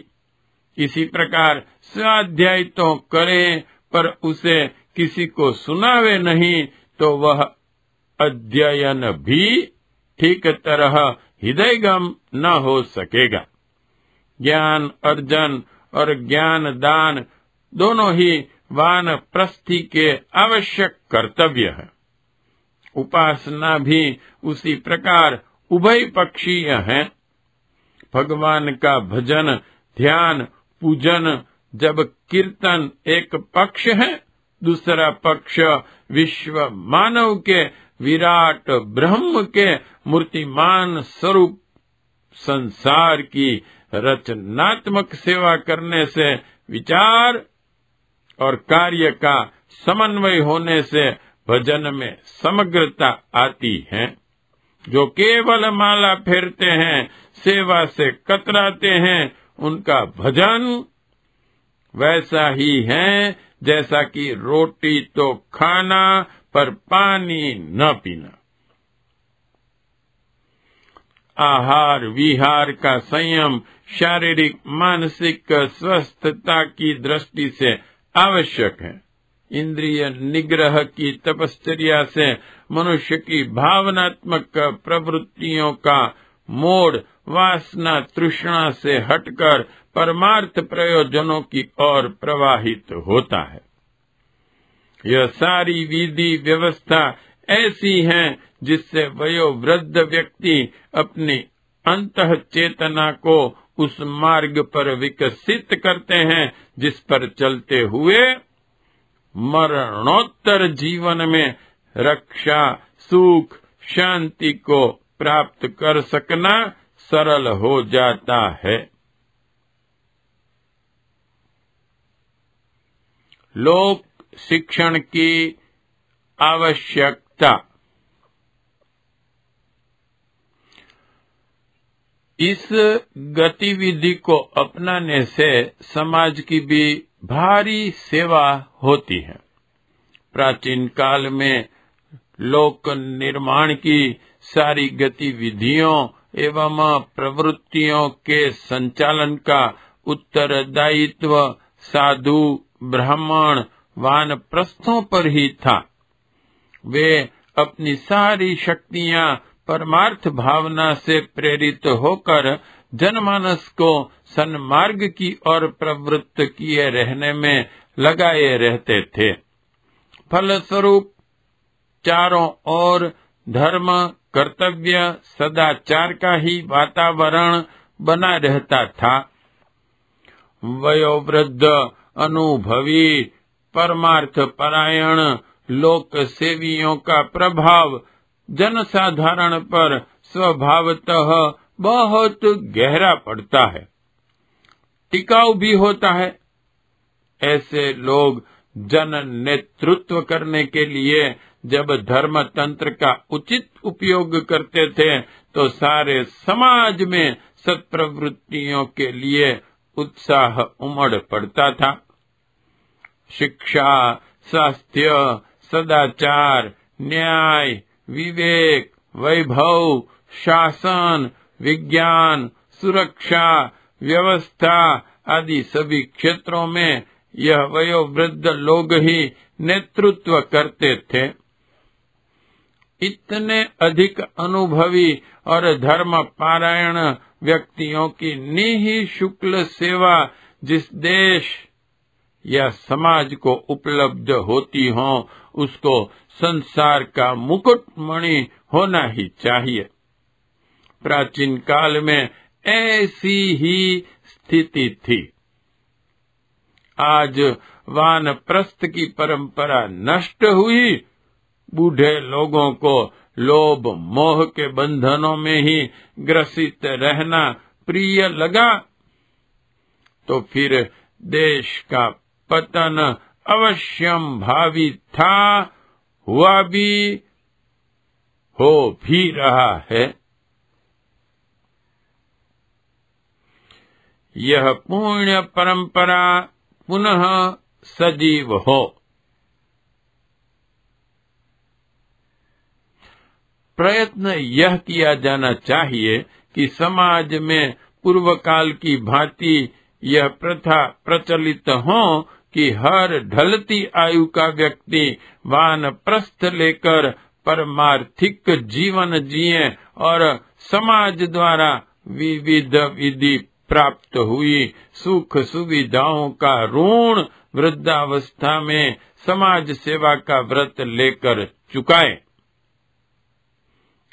इसी प्रकार स्वाध्याय तो करें, पर उसे किसी को सुनावे नहीं, तो वह अध्ययन भी ठीक तरह हृदयगम न हो सकेगा। ज्ञान अर्जन और ज्ञान दान दोनों ही वानप्रस्थी के आवश्यक कर्तव्य है। उपासना भी उसी प्रकार उभय पक्षीय है। भगवान का भजन, ध्यान, पूजन जब कीर्तन एक पक्ष है, दूसरा पक्ष विश्व मानव के विराट ब्रह्म के मूर्तिमान स्वरूप संसार की रचनात्मक सेवा करने से विचार और कार्य का समन्वय होने से भजन में समग्रता आती है। जो केवल माला फेरते हैं, सेवा से कतराते हैं, उनका भजन वैसा ही है जैसा कि रोटी तो खाना पर पानी न पीना। आहार विहार का संयम शारीरिक मानसिक स्वस्थता की दृष्टि से आवश्यक है। इंद्रिय निग्रह की तपश्चर्या से मनुष्य की भावनात्मक प्रवृत्तियों का मोड़ वासना तृष्णा से हटकर परमार्थ प्रयोजनों की ओर प्रवाहित होता है। यह सारी विधि व्यवस्था ऐसी है जिससे वयोवृद्ध व्यक्ति अपनी अंतः चेतना को उस मार्ग पर विकसित करते हैं जिस पर चलते हुए मरणोत्तर जीवन में रक्षा सुख शांति को प्राप्त कर सकना सरल हो जाता है। लोक शिक्षण की आवश्यकता। इस गतिविधि को अपनाने से समाज की भी भारी सेवा होती है। प्राचीन काल में लोक निर्माण की सारी गतिविधियों एवं प्रवृत्तियों के संचालन का उत्तरदायित्व साधु ब्राह्मण वानप्रस्थों पर ही था। वे अपनी सारी शक्तियां परमार्थ भावना से प्रेरित होकर जनमानस को सन्मार्ग की ओर प्रवृत्त किए रहने में लगाए रहते थे। फलस्वरूप चारों ओर धर्म कर्तव्य सदाचार का ही वातावरण बना रहता था। वयोवृद्ध अनुभवी परमार्थ परायण लोक सेवियों का प्रभाव जनसाधारण पर स्वभावतः बहुत गहरा पड़ता है, टिकाऊ भी होता है। ऐसे लोग जन नेतृत्व करने के लिए जब धर्म तंत्र का उचित उपयोग करते थे तो सारे समाज में सत्प्रवृत्तियों के लिए उत्साह उमड़ पड़ता था। शिक्षा स्वास्थ्य सदाचार न्याय विवेक वैभव शासन विज्ञान सुरक्षा व्यवस्था आदि सभी क्षेत्रों में यह वयोवृद्ध लोग ही नेतृत्व करते थे। इतने अधिक अनुभवी और धर्म पारायण व्यक्तियों की निःशुल्क सेवा जिस देश या समाज को उपलब्ध होती हो उसको संसार का मुकुटमणि होना ही चाहिए। प्राचीन काल में ऐसी ही स्थिति थी। आज वानप्रस्थ की परंपरा नष्ट हुई, बूढ़े लोगों को लोभ मोह के बंधनों में ही ग्रसित रहना प्रिय लगा, तो फिर देश का पतन अवश्यम भावी था, हुआ भी हो भी रहा है। यह पुण्य परंपरा पुनः सजीव हो। प्रयत्न यह किया जाना चाहिए कि समाज में पूर्व काल की भांति यह प्रथा प्रचलित हो कि हर ढलती आयु का व्यक्ति वानप्रस्थ लेकर परमार्थिक जीवन जिए और समाज द्वारा विविध विधि प्राप्त हुई सुख सुविधाओं का ऋण वृद्धावस्था में समाज सेवा का व्रत लेकर चुकाए।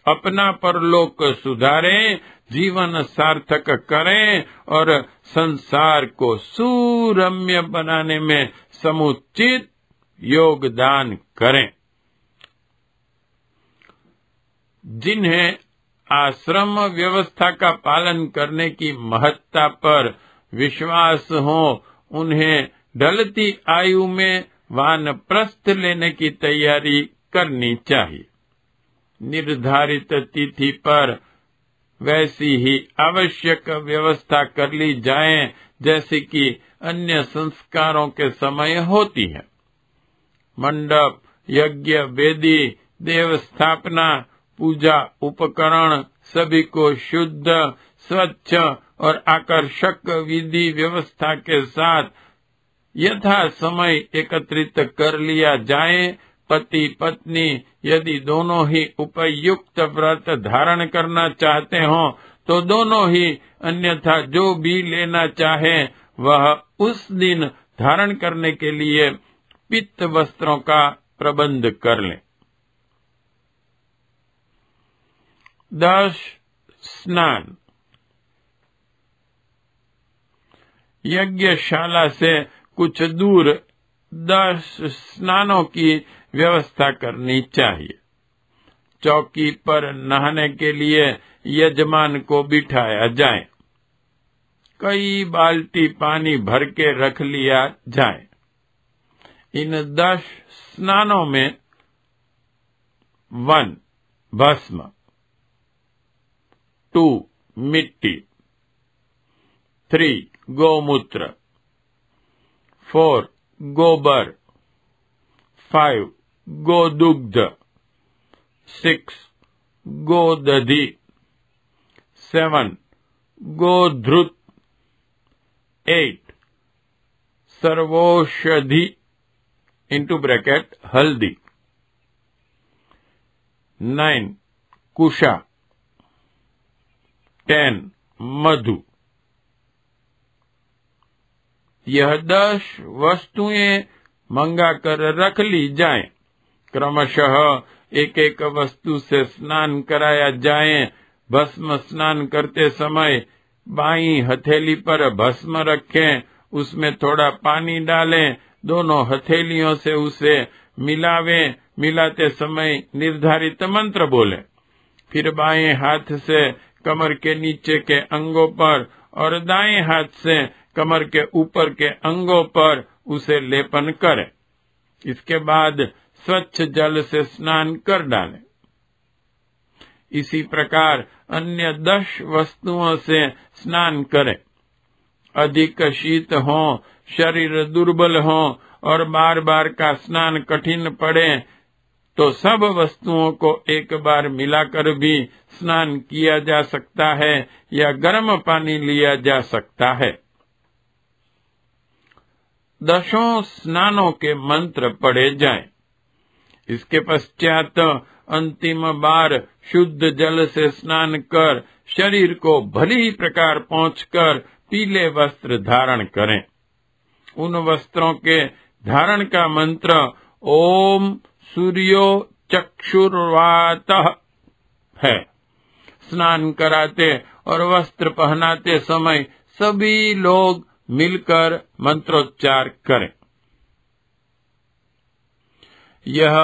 अपना परलोक सुधारें, जीवन सार्थक करें और संसार को सुरम्य बनाने में समुचित योगदान करें। जिन्हें आश्रम व्यवस्था का पालन करने की महत्ता पर विश्वास हो, उन्हें ढलती आयु में वानप्रस्थ लेने की तैयारी करनी चाहिए। निर्धारित तिथि पर वैसी ही आवश्यक व्यवस्था कर ली जाए जैसे कि अन्य संस्कारों के समय होती है। मंडप यज्ञ वेदी देव स्थापना पूजा उपकरण सभी को शुद्ध, स्वच्छ और आकर्षक विधि व्यवस्था के साथ यथा समय एकत्रित कर लिया जाए। पति पत्नी यदि दोनों ही उपयुक्त व्रत धारण करना चाहते हो तो दोनों ही, अन्यथा जो भी लेना चाहे वह उस दिन धारण करने के लिए पित्त वस्त्रों का प्रबंध कर लें। 10. स्नान। यज्ञशाला से कुछ दूर 10 स्नानों की व्यवस्था करनी चाहिए। चौकी पर नहाने के लिए यजमान को बिठाया जाए। कई बाल्टी पानी भर के रख लिया जाए। इन 10 स्नानों में 1. भस्म, 2. मिट्टी, 3. गोमूत्र, 4. गोबर, 5. गोदुग्ध, 6. गोदधि, 7. गोधृत, 8. सर्वौषधि (हल्दी), 9. कुशा, 10. मधु। यह 10 वस्तुएं मंगाकर रख ली जाएं। क्रमशः एक एक वस्तु से स्नान कराया जाए। भस्म स्नान करते समय बाईं हथेली पर भस्म रखें, उसमें थोड़ा पानी डालें, दोनों हथेलियों से उसे मिलावें। मिलाते समय निर्धारित मंत्र बोलें। फिर बाएं हाथ से कमर के नीचे के अंगों पर और दाएं हाथ से कमर के ऊपर के अंगों पर उसे लेपन करें। इसके बाद स्वच्छ जल से स्नान कर डालें। इसी प्रकार अन्य 10 वस्तुओं से स्नान करें। अधिक शीत हो, शरीर दुर्बल हो और बार बार का स्नान कठिन पड़े तो सब वस्तुओं को एक बार मिलाकर भी स्नान किया जा सकता है या गर्म पानी लिया जा सकता है। 10 स्नानों के मंत्र पढ़े जाएं। इसके पश्चात अंतिम बार शुद्ध जल से स्नान कर शरीर को भली प्रकार पोंछकर पीले वस्त्र धारण करें। उन वस्त्रों के धारण का मंत्र ओम सूर्यो चक्षुर्वातः है। स्नान कराते और वस्त्र पहनाते समय सभी लोग मिलकर मंत्रोच्चार करें। यह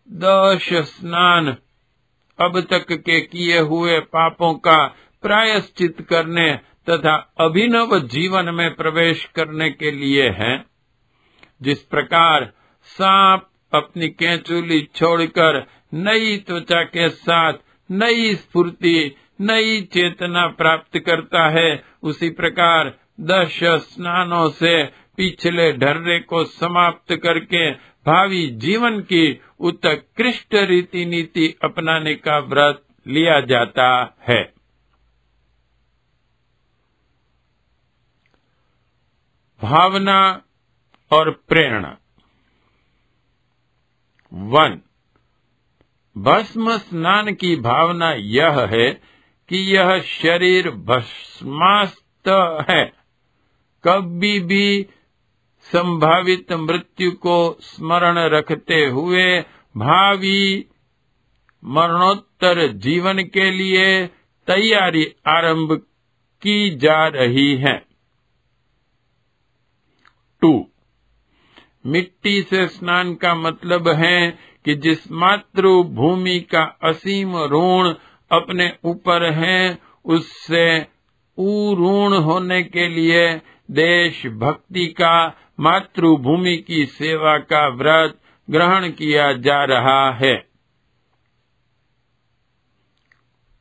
10 स्नान अब तक के किए हुए पापों का प्रायश्चित करने तथा अभिनव जीवन में प्रवेश करने के लिए है। जिस प्रकार सांप अपनी केंचुली छोड़कर नई त्वचा के साथ नई स्फूर्ति, नई चेतना प्राप्त करता है, उसी प्रकार 10 स्नानों से पिछले ढर्रे को समाप्त करके भावी जीवन की उत्कृष्ट रीति नीति अपनाने का व्रत लिया जाता है। भावना और प्रेरणा। 1. भस्म स्नान की भावना यह है कि यह शरीर भस्मास्त है। कभी भी संभावित मृत्यु को स्मरण रखते हुए भावी मरणोत्तर जीवन के लिए तैयारी आरंभ की जा रही है। 2. मिट्टी से स्नान का मतलब है कि जिस मातृभूमि का असीम ऋण अपने ऊपर है, उससे ऋण होने के लिए देशभक्ति का, मातृभूमि की सेवा का व्रत ग्रहण किया जा रहा है।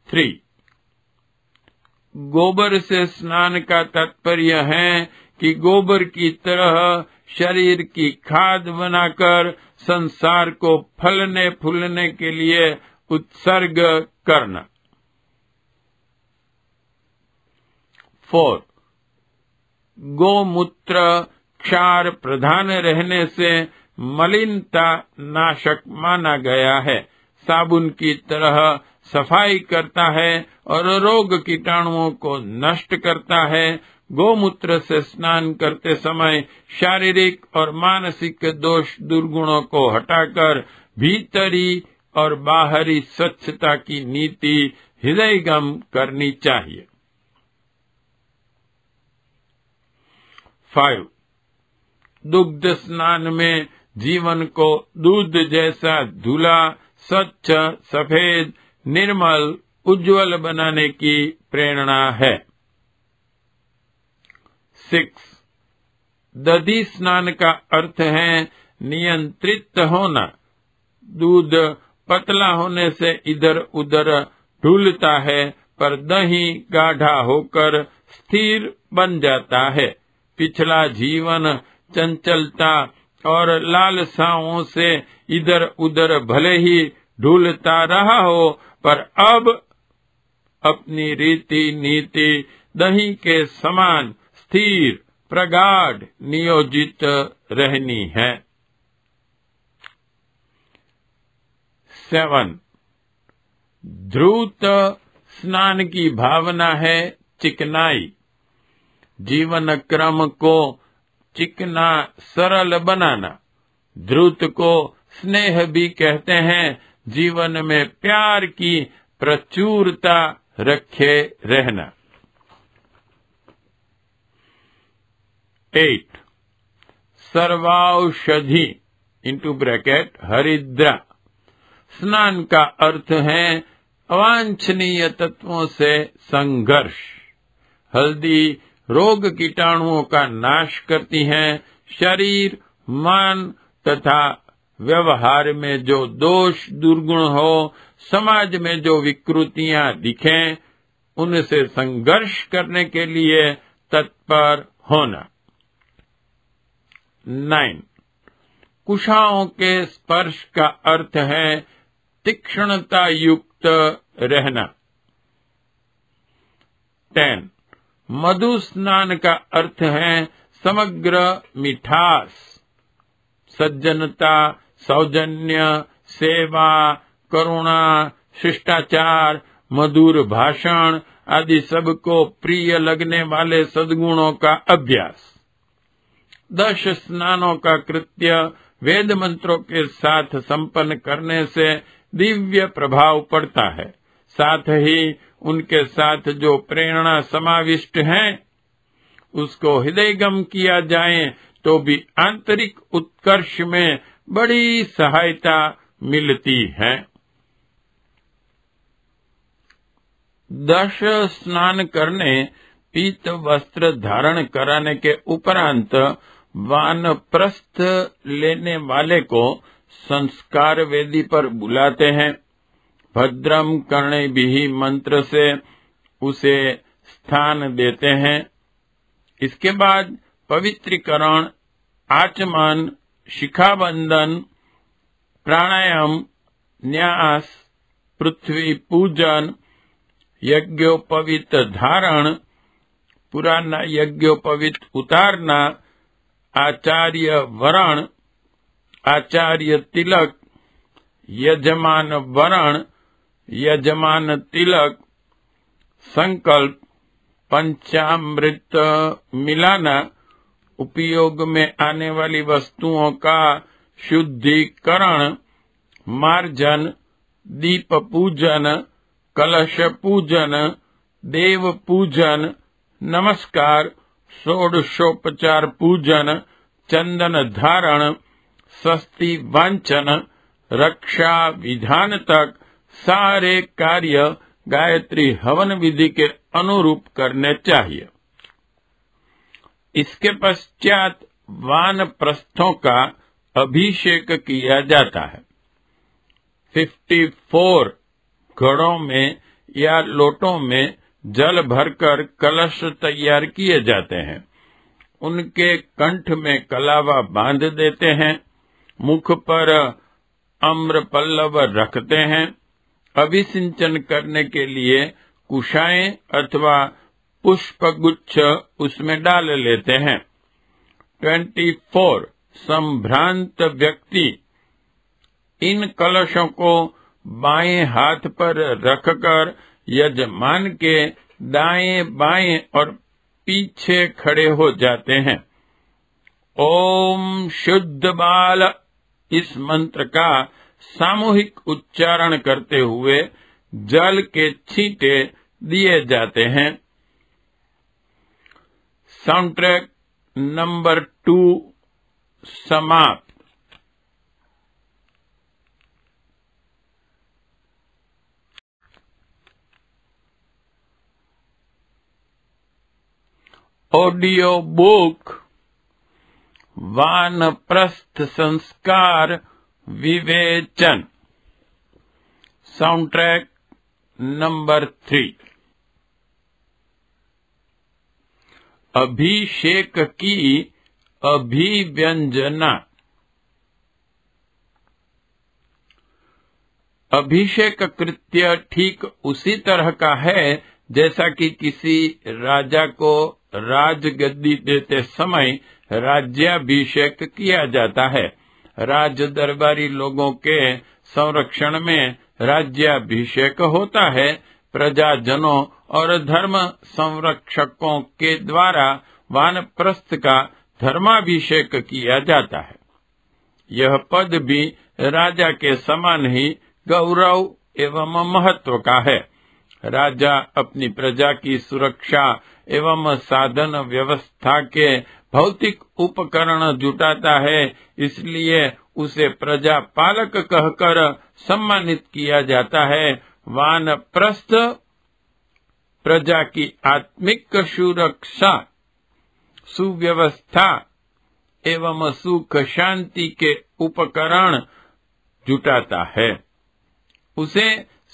3. गोबर से स्नान का तात्पर्य है कि गोबर की तरह शरीर की खाद बनाकर संसार को फलने फूलने के लिए उत्सर्ग करना। 4. गोमूत्र क्षार प्रधान रहने से मलिनता नाशक माना गया है। साबुन की तरह सफाई करता है और रोग कीटाणुओं को नष्ट करता है। गोमूत्र से स्नान करते समय शारीरिक और मानसिक दोष दुर्गुणों को हटाकर भीतरी और बाहरी स्वच्छता की नीति हृदयगम करनी चाहिए। 5. दुग्ध स्नान में जीवन को दूध जैसा धुला, स्वच्छ, सफेद, निर्मल, उज्जवल बनाने की प्रेरणा है। 6. दधी स्नान का अर्थ है नियंत्रित होना। दूध पतला होने से इधर उधर ढूलता है, पर दही गाढ़ा होकर स्थिर बन जाता है। पिछला जीवन चंचलता और लालसाओं से इधर उधर भले ही ढूलता रहा हो, पर अब अपनी रीति नीति दही के समान स्थिर, प्रगाढ़, नियोजित रहनी है। 7. ध्रुत स्नान की भावना है चिकनाई। जीवन क्रम को चिकना सरल बनाना। ध्रुत को स्नेह भी कहते हैं। जीवन में प्यार की प्रचुरता रखे रहना। 8. सर्वाौषधि (हरिद्रा) स्नान का अर्थ है अवांछनीय तत्वों से संघर्ष। हल्दी रोग कीटाणुओं का नाश करती है। शरीर, मन तथा व्यवहार में जो दोष दुर्गुण हो, समाज में जो विकृतियां दिखें, उनसे संघर्ष करने के लिए तत्पर होना। 9. कुशाओं के स्पर्श का अर्थ है तीक्ष्णता युक्त रहना। 10. मधु स्नान का अर्थ है समग्र मिठास। सज्जनता, सौजन्य, सेवा, करुणा, शिष्टाचार, मधुर भाषण आदि सबको प्रिय लगने वाले सद्गुणों का अभ्यास। 10 स्नानों का कृत्य वेद मंत्रों के साथ संपन्न करने से दिव्य प्रभाव पड़ता है। साथ ही उनके साथ जो प्रेरणा समाविष्ट है, उसको हृदयगम किया जाए तो भी आंतरिक उत्कर्ष में बड़ी सहायता मिलती है। 10 स्नान करने, पीत वस्त्र धारण कराने के उपरांत वानप्रस्थ लेने वाले को संस्कार वेदी पर बुलाते हैं। भद्रम कर्णेभिः मंत्र से उसे स्थान देते हैं। इसके बाद पवित्रीकरण, आचमन, शिखाबंधन, प्राणायाम, न्यास, पृथ्वी पूजन, यज्ञोपवीत धारण, पुराना यज्ञोपवीत उतारना, आचार्य वरण, आचार्य तिलक, यजमान वरण, यजमान तिलक, संकल्प, पंचामृत मिलाना, उपयोग में आने वाली वस्तुओं का शुद्धिकरण, मार्जन, दीप पूजन, कलश पूजन, देव पूजन, नमस्कार, षोडशोपचार पूजन, चंदन धारण, स्वस्ति वांचन, रक्षा विधान तक सारे कार्य गायत्री हवन विधि के अनुरूप करने चाहिए। इसके पश्चात वानप्रस्थों का अभिषेक किया जाता है। 54 घड़ों में या लोटों में जल भरकर कलश तैयार किए जाते हैं। उनके कंठ में कलावा बांध देते हैं। मुख पर अम्र पल्लव रखते हैं। अभिसिंचन करने के लिए कुशाएं अथवा पुष्पगुच्छ उसमें डाल लेते हैं। 24 संभ्रांत व्यक्ति इन कलशों को बाएं हाथ पर रखकर यजमान के दाएं बाएं और पीछे खड़े हो जाते हैं। ओम शुद्ध बाल इस मंत्र का सामूहिक उच्चारण करते हुए जल के छींटे दिए जाते हैं। साउंड ट्रैक नंबर 2 समाप्त। ऑडियो बुक वानप्रस्थ संस्कार विवेचन साउंड ट्रैक नंबर 3। अभिषेक की अभिव्यंजना। अभिषेक कृत्य ठीक उसी तरह का है जैसा कि किसी राजा को राजगद्दी देते समय राज्याभिषेक किया जाता है। राज दरबारी लोगों के संरक्षण में राज्याभिषेक होता है। प्रजाजनों और धर्म संरक्षकों के द्वारा वानप्रस्थ का धर्माभिषेक किया जाता है। यह पद भी राजा के समान ही गौरव एवं महत्व का है। राजा अपनी प्रजा की सुरक्षा एवं साधन व्यवस्था के भौतिक उपकरण जुटाता है, इसलिए उसे प्रजा पालक कहकर सम्मानित किया जाता है। वानप्रस्थ प्रजा की आत्मिक सुरक्षा, सुव्यवस्था एवं सुख शांति के उपकरण जुटाता है। उसे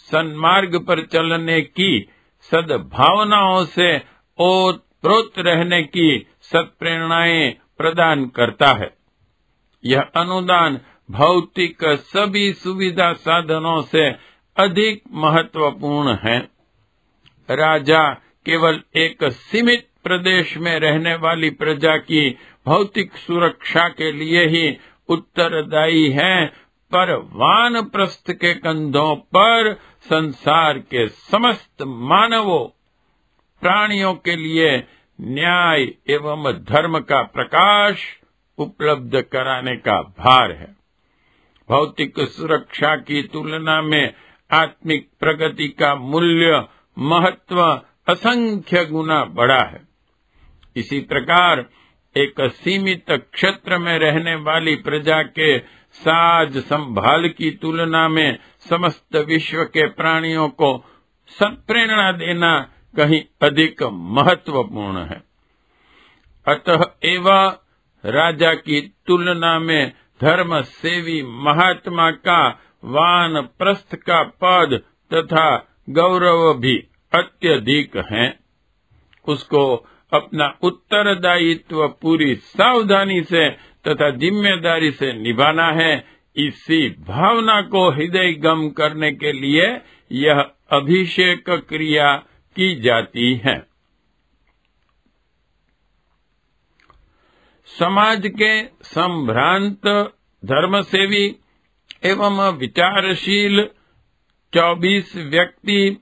सन्मार्ग पर चलने की, सद्भावनाओं से ओतप्रोत रहने की सत्प्रेरणाएं प्रदान करता है। यह अनुदान भौतिक सभी सुविधा साधनों से अधिक महत्वपूर्ण है। राजा केवल एक सीमित प्रदेश में रहने वाली प्रजा की भौतिक सुरक्षा के लिए ही उत्तरदायी है, पर वानप्रस्थ के कंधों पर संसार के समस्त मानवों प्राणियों के लिए न्याय एवं धर्म का प्रकाश उपलब्ध कराने का भार है। भौतिक सुरक्षा की तुलना में आत्मिक प्रगति का मूल्य महत्व असंख्य गुना बड़ा है। इसी प्रकार एक सीमित क्षेत्र में रहने वाली प्रजा के साज संभाल की तुलना में समस्त विश्व के प्राणियों को सत्प्रेरणा देना कहीं अधिक महत्वपूर्ण है। अतः एवं राजा की तुलना में धर्म सेवी महात्मा का वानप्रस्थ का पद तथा गौरव भी अत्यधिक है। उसको अपना उत्तरदायित्व पूरी सावधानी से तथा जिम्मेदारी से निभाना है। इसी भावना को हृदयगम करने के लिए यह अभिषेक क्रिया की जाती है। समाज के संभ्रांत धर्मसेवी एवं विचारशील 24 व्यक्ति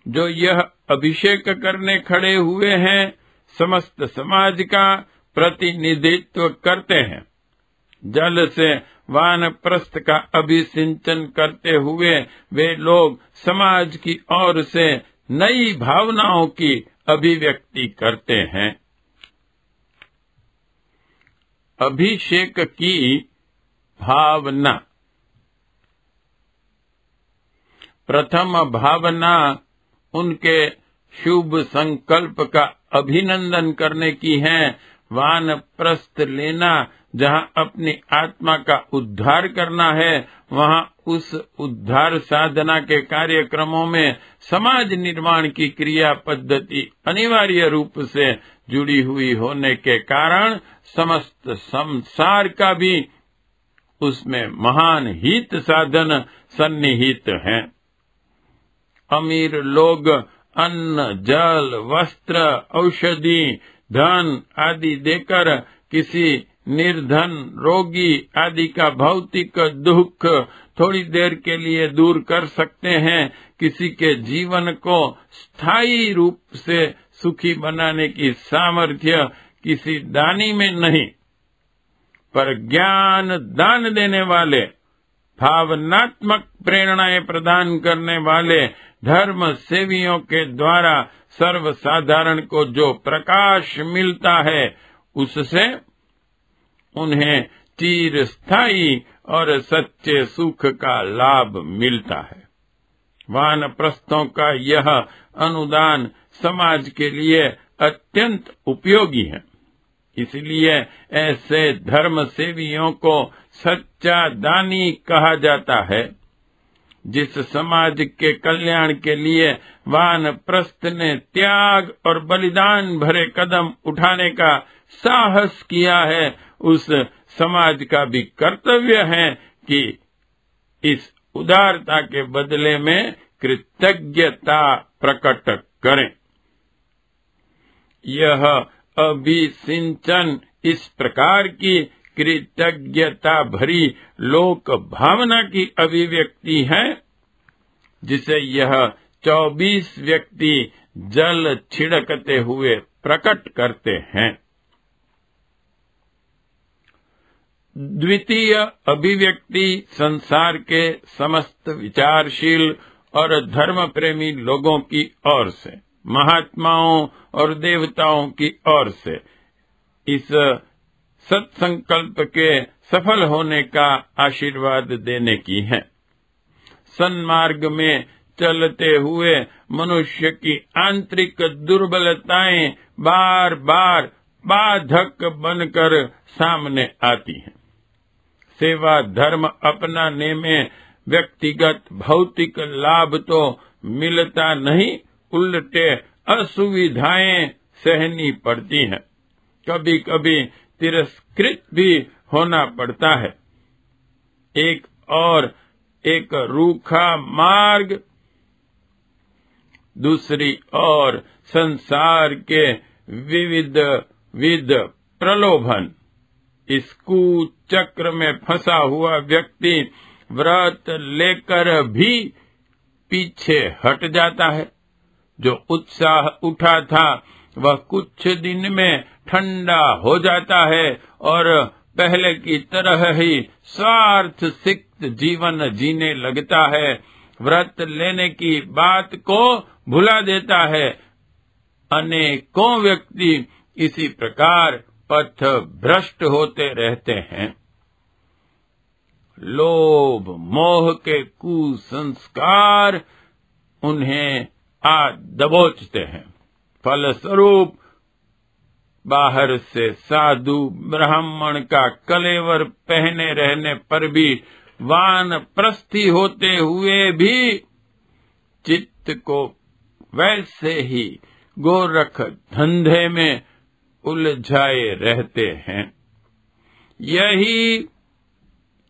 जो यह अभिषेक करने खड़े हुए हैं, समस्त समाज का प्रतिनिधित्व करते हैं। जल से वानप्रस्थ का अभिसिंचन करते हुए वे लोग समाज की ओर से नई भावनाओं की अभिव्यक्ति करते हैं। अभिषेक की भावना। प्रथम भावना उनके शुभ संकल्प का अभिनंदन करने की है। वानप्रस्थ लेना जहाँ अपनी आत्मा का उद्धार करना है, वहाँ उस उद्धार साधना के कार्यक्रमों में समाज निर्माण की क्रिया पद्धति अनिवार्य रूप से जुड़ी हुई होने के कारण समस्त संसार का भी उसमें महान हित साधन सन्निहित है। अमीर लोग अन्न, जल, वस्त्र, औषधि, धन आदि देकर किसी निर्धन, रोगी आदि का भौतिक दुख थोड़ी देर के लिए दूर कर सकते हैं। किसी के जीवन को स्थायी रूप से सुखी बनाने की सामर्थ्य किसी दानी में नहीं, पर ज्ञान दान देने वाले, भावनात्मक प्रेरणाएं प्रदान करने वाले धर्म सेवियों के द्वारा सर्वसाधारण को जो प्रकाश मिलता है, उससे उन्हें चिर स्थायी और सच्चे सुख का लाभ मिलता है। वानप्रस्थों का यह अनुदान समाज के लिए अत्यंत उपयोगी है। इसलिए ऐसे धर्म सेवियों को सच्चा दानी कहा जाता है। जिस समाज के कल्याण के लिए वानप्रस्थ ने त्याग और बलिदान भरे कदम उठाने का साहस किया है, उस समाज का भी कर्तव्य है कि इस उदारता के बदले में कृतज्ञता प्रकट करें। यह अभिसिंचन इस प्रकार की कृतज्ञता भरी लोक भावना की अभिव्यक्ति है, जिसे यह 24 व्यक्ति जल छिड़कते हुए प्रकट करते हैं। द्वितीय अभिव्यक्ति संसार के समस्त विचारशील और धर्म प्रेमी लोगों की ओर से, महात्माओं और देवताओं की ओर से इस सत्संकल्प के सफल होने का आशीर्वाद देने की है। सन्मार्ग में चलते हुए मनुष्य की आंतरिक दुर्बलताएं बार बार बाधक बनकर सामने आती हैं। सेवा धर्म अपनाने में व्यक्तिगत भौतिक लाभ तो मिलता नहीं, उल्टे असुविधाएं सहनी पड़ती हैं। कभी कभी तिरस्कृत भी होना पड़ता है। एक रूखा मार्ग, दूसरी ओर संसार के विविध प्रलोभन। इस कुचक्र में फंसा हुआ व्यक्ति व्रत लेकर भी पीछे हट जाता है। जो उत्साह उठा था वह कुछ दिन में ठंडा हो जाता है और पहले की तरह ही स्वार्थ सिक्त जीवन जीने लगता है। व्रत लेने की बात को भुला देता है। अनेकों व्यक्ति इसी प्रकार पथ भ्रष्ट होते रहते हैं। लोभ मोह के कुसंस्कार उन्हें दबोचते हैं। फलस्वरूप बाहर से साधु ब्राह्मण का कलेवर पहने रहने पर भी वानप्रस्थी होते हुए भी चित्त को वैसे ही गोरख धंधे में उलझाए रहते हैं। यही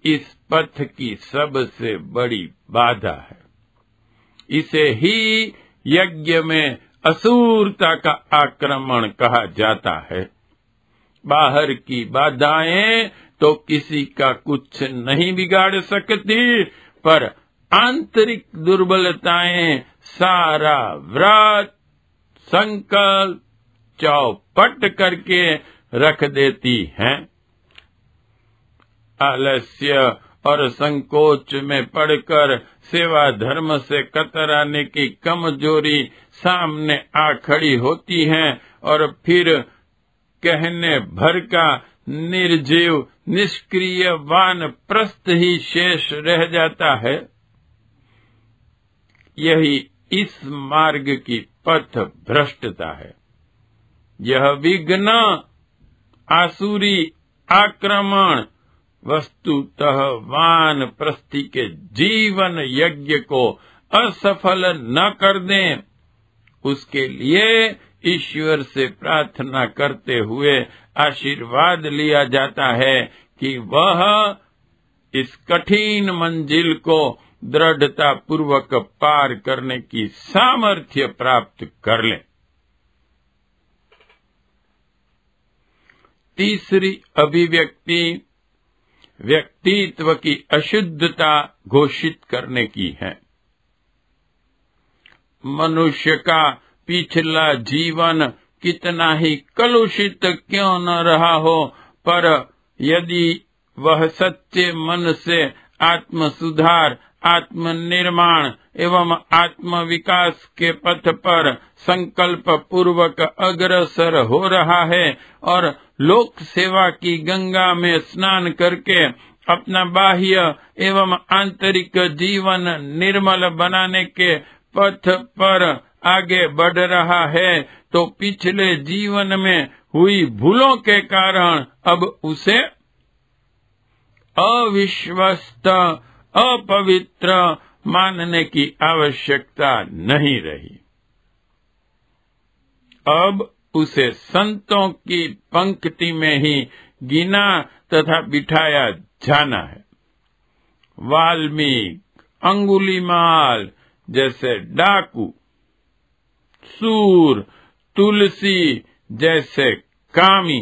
इस पथ की सबसे बड़ी बाधा है। इसे ही यज्ञ में असुरता का आक्रमण कहा जाता है। बाहर की बाधाएं तो किसी का कुछ नहीं बिगाड़ सकती, पर आंतरिक दुर्बलताएं सारा व्रत संकल्प चौपट करके रख देती हैं। आलस्य और संकोच में पड़कर सेवा धर्म से कतराने की कमजोरी सामने आ खड़ी होती है और फिर कहने भर का निर्जीव निष्क्रिय वानप्रस्थ ही शेष रह जाता है। यही इस मार्ग की पथ भ्रष्टता है। यह विघ्न आसुरी आक्रमण वस्तुतः वानप्रस्थी के जीवन यज्ञ को असफल न कर दें, उसके लिए ईश्वर से प्रार्थना करते हुए आशीर्वाद लिया जाता है कि वह इस कठिन मंजिल को दृढ़ता पूर्वक पार करने की सामर्थ्य प्राप्त कर लें। तीसरी अभिव्यक्ति व्यक्तित्व की अशुद्धता घोषित करने की है। मनुष्य का पिछला जीवन कितना ही कलुषित क्यों न रहा हो, पर यदि वह सच्चे मन से आत्म सुधार, आत्म निर्माण एवं आत्म विकास के पथ पर संकल्प पूर्वक अग्रसर हो रहा है और लोक सेवा की गंगा में स्नान करके अपना बाह्य एवं आंतरिक जीवन निर्मल बनाने के पथ पर आगे बढ़ रहा है, तो पिछले जीवन में हुई भूलों के कारण अब उसे अविश्वस्त, अपवित्र मानने की आवश्यकता नहीं रही। अब उसे संतों की पंक्ति में ही गिना तथा बिठाया जाना है। वाल्मीकि, अंगुलीमाल जैसे डाकू, सूर, तुलसी जैसे कामी,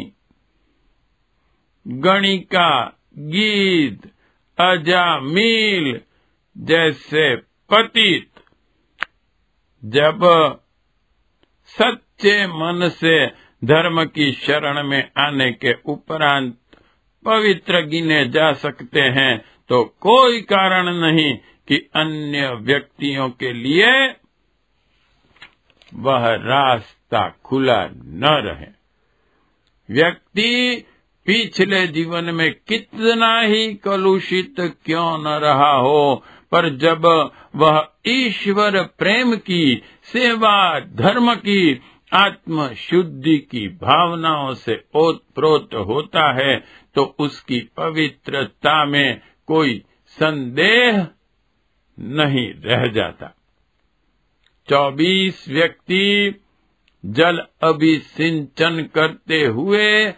गणिका, गीत, अजामिल जैसे पतित जब सच्चे मन से धर्म की शरण में आने के उपरांत पवित्र गिने जा सकते हैं, तो कोई कारण नहीं कि अन्य व्यक्तियों के लिए वह रास्ता खुला न रहे। व्यक्ति पिछले जीवन में कितना ही कलुषित क्यों न रहा हो, पर जब वह ईश्वर प्रेम की, सेवा, धर्म की, आत्म शुद्धि की भावनाओं से ओतप्रोत होता है, तो उसकी पवित्रता में कोई संदेह नहीं रह जाता। 24 व्यक्ति जल अभिसिंचन करते हुए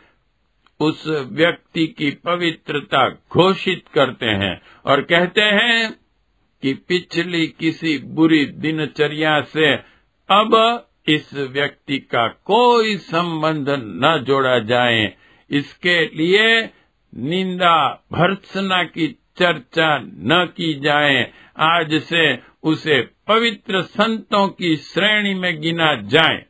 उस व्यक्ति की पवित्रता घोषित करते हैं और कहते हैं कि पिछली किसी बुरी दिनचर्या से अब इस व्यक्ति का कोई संबंध न जोड़ा जाए। इसके लिए निंदा भर्त्सना की चर्चा न की जाए। आज से उसे पवित्र संतों की श्रेणी में गिना जाए।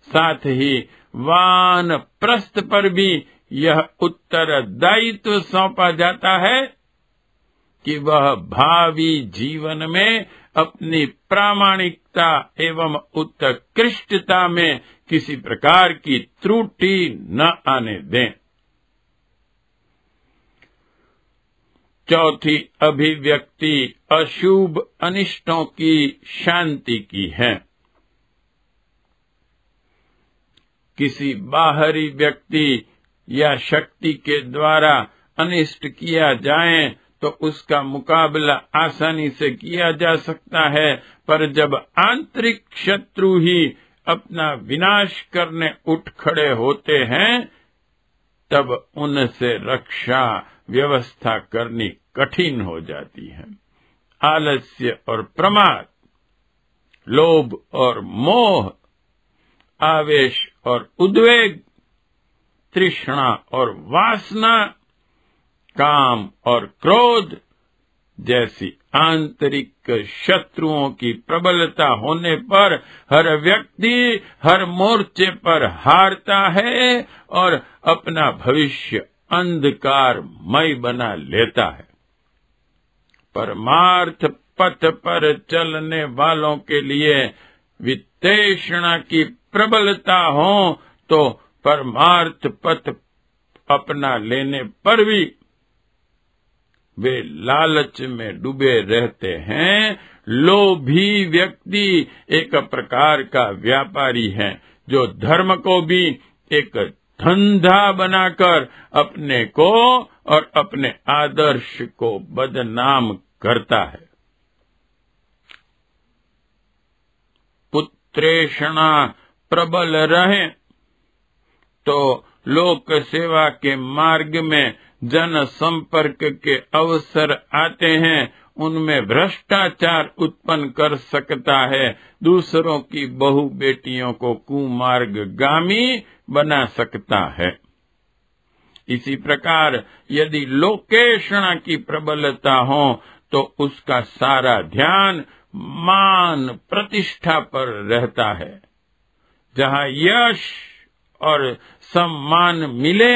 साथ ही वान प्रस्थ पर भी यह उत्तरदायित्व सौंपा जाता है कि वह भावी जीवन में अपनी प्रामाणिकता एवं उत्कृष्टता में किसी प्रकार की त्रुटि न आने दें। चौथी अभिव्यक्ति अशुभ अनिष्टों की शांति की है। किसी बाहरी व्यक्ति या शक्ति के द्वारा अनिष्ट किया जाए तो उसका मुकाबला आसानी से किया जा सकता है, पर जब आंतरिक शत्रु ही अपना विनाश करने उठ खड़े होते हैं, तब उनसे रक्षा व्यवस्था करनी कठिन हो जाती है। आलस्य और प्रमाद, लोभ और मोह, आवेश और उद्वेग, तृष्णा और वासना, काम और क्रोध जैसी आंतरिक शत्रुओं की प्रबलता होने पर हर व्यक्ति हर मोर्चे पर हारता है और अपना भविष्य अंधकारमय बना लेता है। परमार्थ पथ पर चलने वालों के लिए वित्तेषणा की प्रबलता हो तो परमार्थ पथ अपना लेने पर भी वे लालच में डूबे रहते हैं। लोभी व्यक्ति एक प्रकार का व्यापारी है जो धर्म को भी एक धंधा बनाकर अपने को और अपने आदर्श को बदनाम करता है। पुत्रेषणा प्रबल रहे तो लोक सेवा के मार्ग में जन संपर्क के अवसर आते हैं उनमें भ्रष्टाचार उत्पन्न कर सकता है, दूसरों की बहु बेटियों को कुमार्गगामी बना सकता है। इसी प्रकार यदि लोकेषणा की प्रबलता हो तो उसका सारा ध्यान मान प्रतिष्ठा पर रहता है। जहाँ यश और सम्मान मिले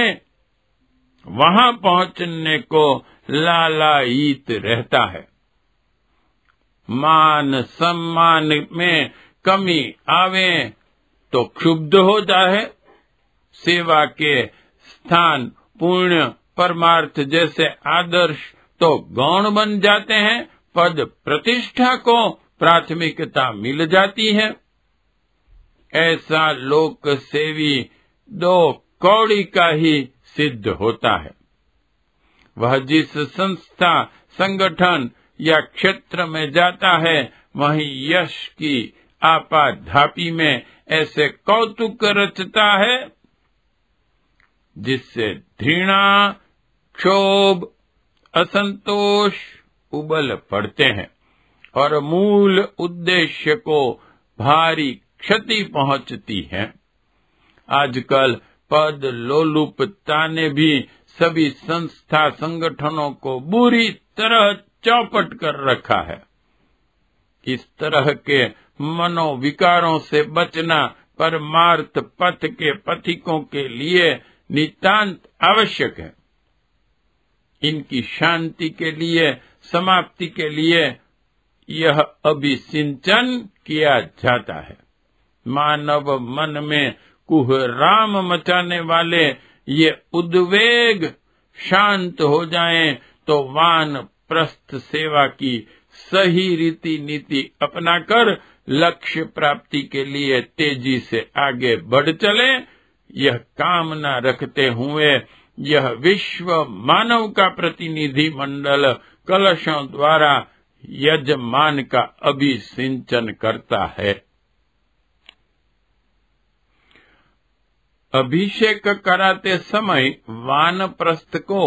वहां पहुंचने को लालायित रहता है। मान सम्मान में कमी आवे तो क्षुब्ध हो जाए। सेवा के स्थान पुण्य परमार्थ जैसे आदर्श तो गौण बन जाते हैं, पद प्रतिष्ठा को प्राथमिकता मिल जाती है। ऐसा लोक सेवी दो कौड़ी का ही सिद्ध होता है। वह जिस संस्था संगठन या क्षेत्र में जाता है वहीं यश की आपाधापी में ऐसे कौतुक रचता है जिससे घृणा, क्षोभ, असंतोष उबल पड़ते हैं और मूल उद्देश्य को भारी क्षति पहुंचती है। आजकल पद लोलुपता ने भी सभी संस्था संगठनों को बुरी तरह चौपट कर रखा है। इस तरह के मनोविकारों से बचना परमार्थ पथ के पथिकों के लिए नितांत आवश्यक है। इनकी शांति के लिए, समाप्ति के लिए यह अभिसिंचन किया जाता है। मानव मन में कुहराम मचाने वाले ये उद्वेग शांत हो जाएं तो वानप्रस्थ सेवा की सही रीति नीति अपनाकर लक्ष्य प्राप्ति के लिए तेजी से आगे बढ़ चले। यह कामना रखते हुए यह विश्व मानव का प्रतिनिधि मंडल कलशों द्वारा यजमान का अभिसिंचन करता है। अभिषेक कराते समय वानप्रस्थ को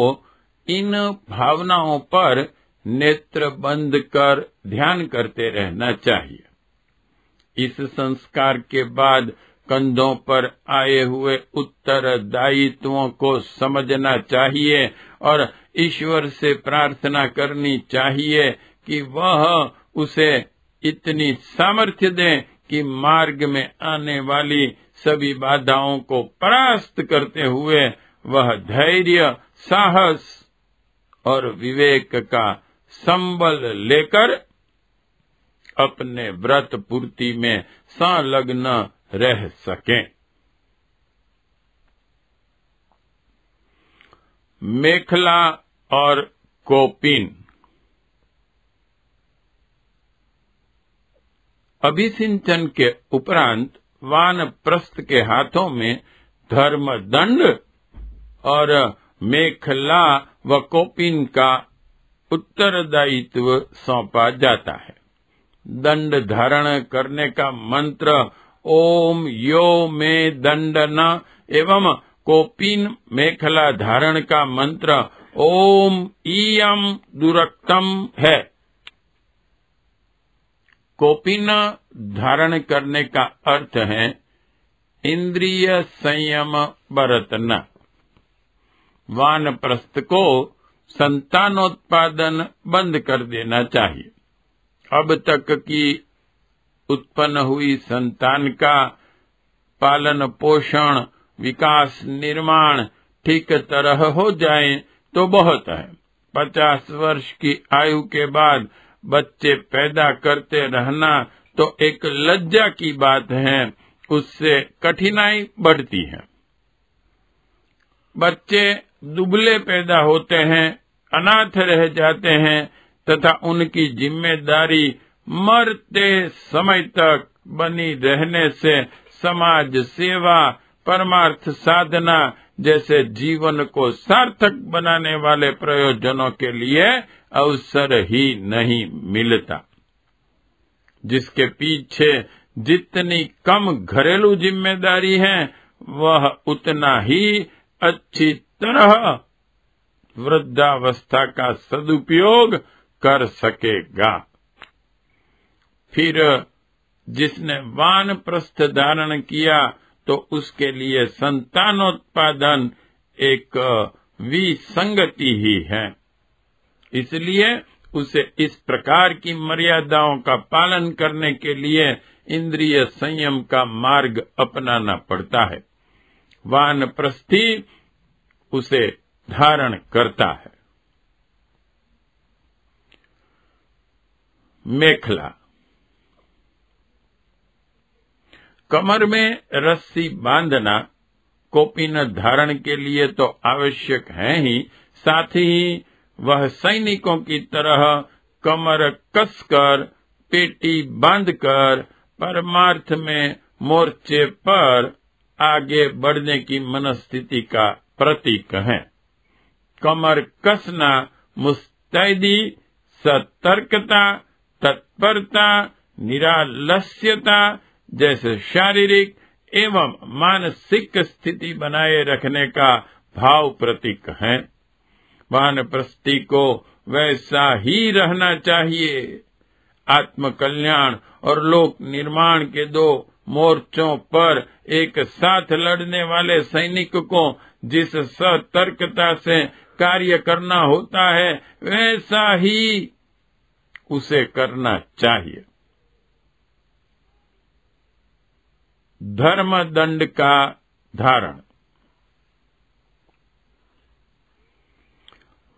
इन भावनाओं पर नेत्र बंद कर ध्यान करते रहना चाहिए। इस संस्कार के बाद कंधों पर आए हुए उत्तरदायित्वों को समझना चाहिए और ईश्वर से प्रार्थना करनी चाहिए कि वह उसे इतनी सामर्थ्य दे कि मार्ग में आने वाली सभी बाधाओं को परास्त करते हुए वह धैर्य, साहस और विवेक का संबल लेकर अपने व्रत पूर्ति में संलग्न रह सकें। मेखला और कोपिन। अभिसिंचन के उपरांत वानप्रस्थ के हाथों में धर्म दंड और मेखला व कोपिन का उत्तरदायित्व सौंपा जाता है। दंड धारण करने का मंत्र ओम यो में दंडन एवं कोपिन मेखला धारण का मंत्र ओम इयम दुरक्तम है। कोपिन धारण करने का अर्थ है इंद्रिय संयम बरतना। वानप्रस्थ को संतानोत्पादन बंद कर देना चाहिए। अब तक की उत्पन्न हुई संतान का पालन पोषण, विकास, निर्माण ठीक तरह हो जाए तो बहुत है। 50 वर्ष की आयु के बाद बच्चे पैदा करते रहना तो एक लज्जा की बात है, उससे कठिनाई बढ़ती है। बच्चे दुबले पैदा होते हैं, अनाथ रह जाते हैं तथा उनकी जिम्मेदारी मरते समय तक बनी रहने से समाज सेवा, परमार्थ साधना जैसे जीवन को सार्थक बनाने वाले प्रयोजनों के लिए अवसर ही नहीं मिलता। जिसके पीछे जितनी कम घरेलू जिम्मेदारी है वह उतना ही अच्छी तरह वृद्धावस्था का सदुपयोग कर सकेगा। फिर जिसने वानप्रस्थ धारण किया तो उसके लिए संतानोत्पादन एक विसंगति ही है, इसलिए उसे इस प्रकार की मर्यादाओं का पालन करने के लिए इंद्रिय संयम का मार्ग अपनाना पड़ता है। वानप्रस्थी उसे धारण करता है। मेखला, कमर में रस्सी बांधना कौपीन धारण के लिए तो आवश्यक है ही, साथ ही वह सैनिकों की तरह कमर कसकर पेटी बांधकर परमार्थ में मोर्चे पर आगे बढ़ने की मनस्थिति का प्रतीक है। कमर कसना मुस्तैदी, सतर्कता, तत्परता, निरालस्यता जैसे शारीरिक एवं मानसिक स्थिति बनाए रखने का भाव प्रतीक है। वानप्रस्थी को वैसा ही रहना चाहिए। आत्म कल्याण और लोक निर्माण के दो मोर्चों पर एक साथ लड़ने वाले सैनिक को जिस सतर्कता से कार्य करना होता है, वैसा ही उसे करना चाहिए। धर्म दंड का धारण।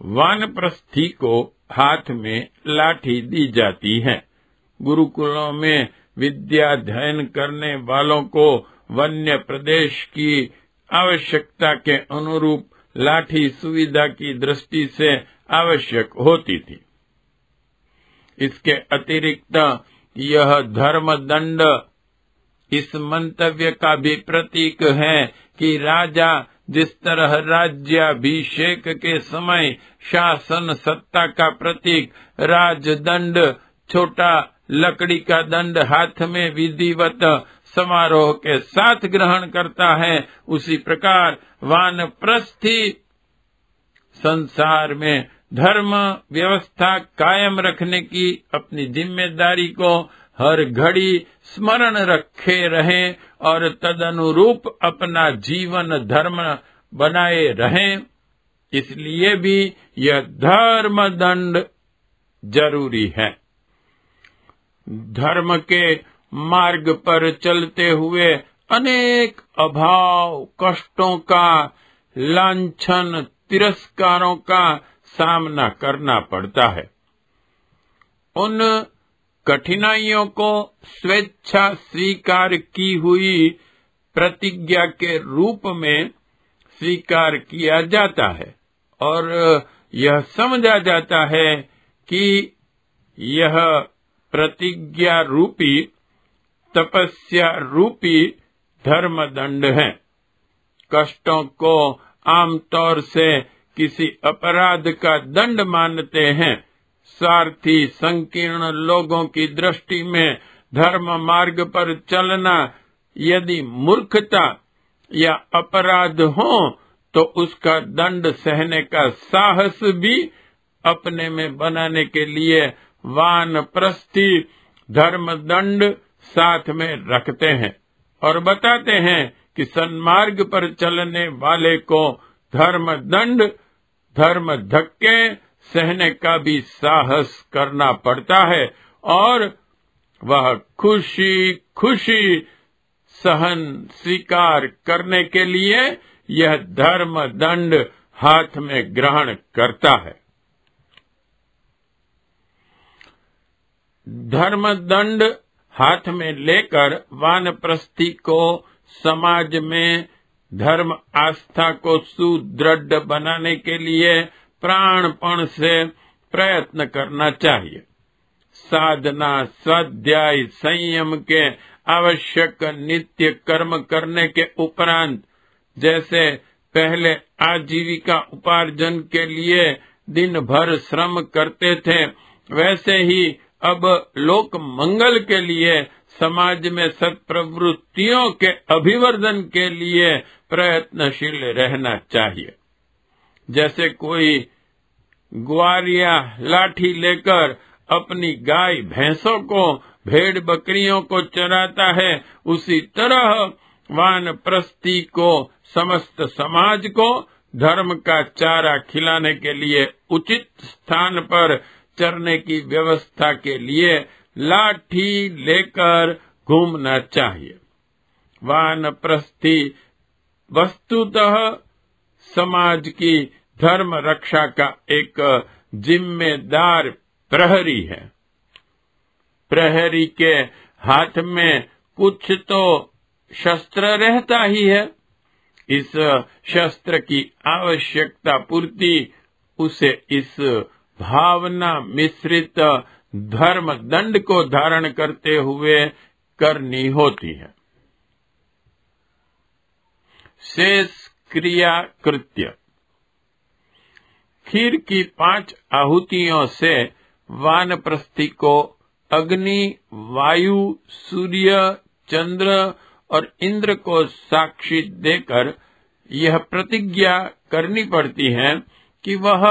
वानप्रस्थी को हाथ में लाठी दी जाती है। गुरुकुलों में विद्याध्ययन करने वालों को वन्य प्रदेश की आवश्यकता के अनुरूप लाठी सुविधा की दृष्टि से आवश्यक होती थी। इसके अतिरिक्त यह धर्म दंड इस मंतव्य का भी प्रतीक है कि राजा जिस तरह राज्याभिषेक के समय शासन सत्ता का प्रतीक राजदंड, छोटा लकड़ी का दंड हाथ में विधिवत समारोह के साथ ग्रहण करता है, उसी प्रकार वानप्रस्थी संसार में धर्म व्यवस्था कायम रखने की अपनी जिम्मेदारी को हर घड़ी स्मरण रखे रहें और तदनुरूप अपना जीवन धर्म बनाए रहें। इसलिए भी यह धर्म दंड जरूरी है। धर्म के मार्ग पर चलते हुए अनेक अभाव, कष्टों का, लांछन, तिरस्कारों का सामना करना पड़ता है। उन कठिनाइयों को स्वेच्छा स्वीकार की हुई प्रतिज्ञा के रूप में स्वीकार किया जाता है और यह समझा जाता है कि यह प्रतिज्ञा रूपी, तपस्या रूपी धर्म दंड है। कष्टों को आमतौर से किसी अपराध का दंड मानते हैं। स्वार्थी संकीर्ण लोगों की दृष्टि में धर्म मार्ग पर चलना यदि मूर्खता या अपराध हो तो उसका दंड सहने का साहस भी अपने में बनाने के लिए वानप्रस्थी धर्म दंड साथ में रखते हैं और बताते हैं कि सन्मार्ग पर चलने वाले को धर्म दंड, धर्म धक्के सहने का भी साहस करना पड़ता है और वह खुशी खुशी सहन स्वीकार करने के लिए यह धर्म दंड हाथ में ग्रहण करता है। धर्म दंड हाथ में लेकर वानप्रस्थी को समाज में धर्म आस्था को सुदृढ़ बनाने के लिए प्राणपण से प्रयत्न करना चाहिए। साधना, स्वाध्याय, संयम के आवश्यक नित्य कर्म करने के उपरांत जैसे पहले आजीविका उपार्जन के लिए दिन भर श्रम करते थे, वैसे ही अब लोक मंगल के लिए समाज में सत्प्रवृत्तियों के अभिवर्धन के लिए प्रयत्नशील रहना चाहिए। जैसे कोई ग्वारिया लाठी लेकर अपनी गाय भैंसों को, भेड़ बकरियों को चराता है, उसी तरह वानप्रस्थी को समस्त समाज को धर्म का चारा खिलाने के लिए उचित स्थान पर चरने की व्यवस्था के लिए लाठी लेकर घूमना चाहिए। वानप्रस्थी वस्तुतः समाज की धर्म रक्षा का एक जिम्मेदार प्रहरी है। प्रहरी के हाथ में कुछ तो शस्त्र रहता ही है। इस शस्त्र की आवश्यकता पूर्ति उसे इस भावना मिश्रित धर्म दंड को धारण करते हुए करनी होती है। शेष क्रिया कृत्य। खीर की 5 आहुतियों से वानप्रस्थी को अग्नि, वायु, सूर्य, चंद्र और इंद्र को साक्षी देकर यह प्रतिज्ञा करनी पड़ती है कि वह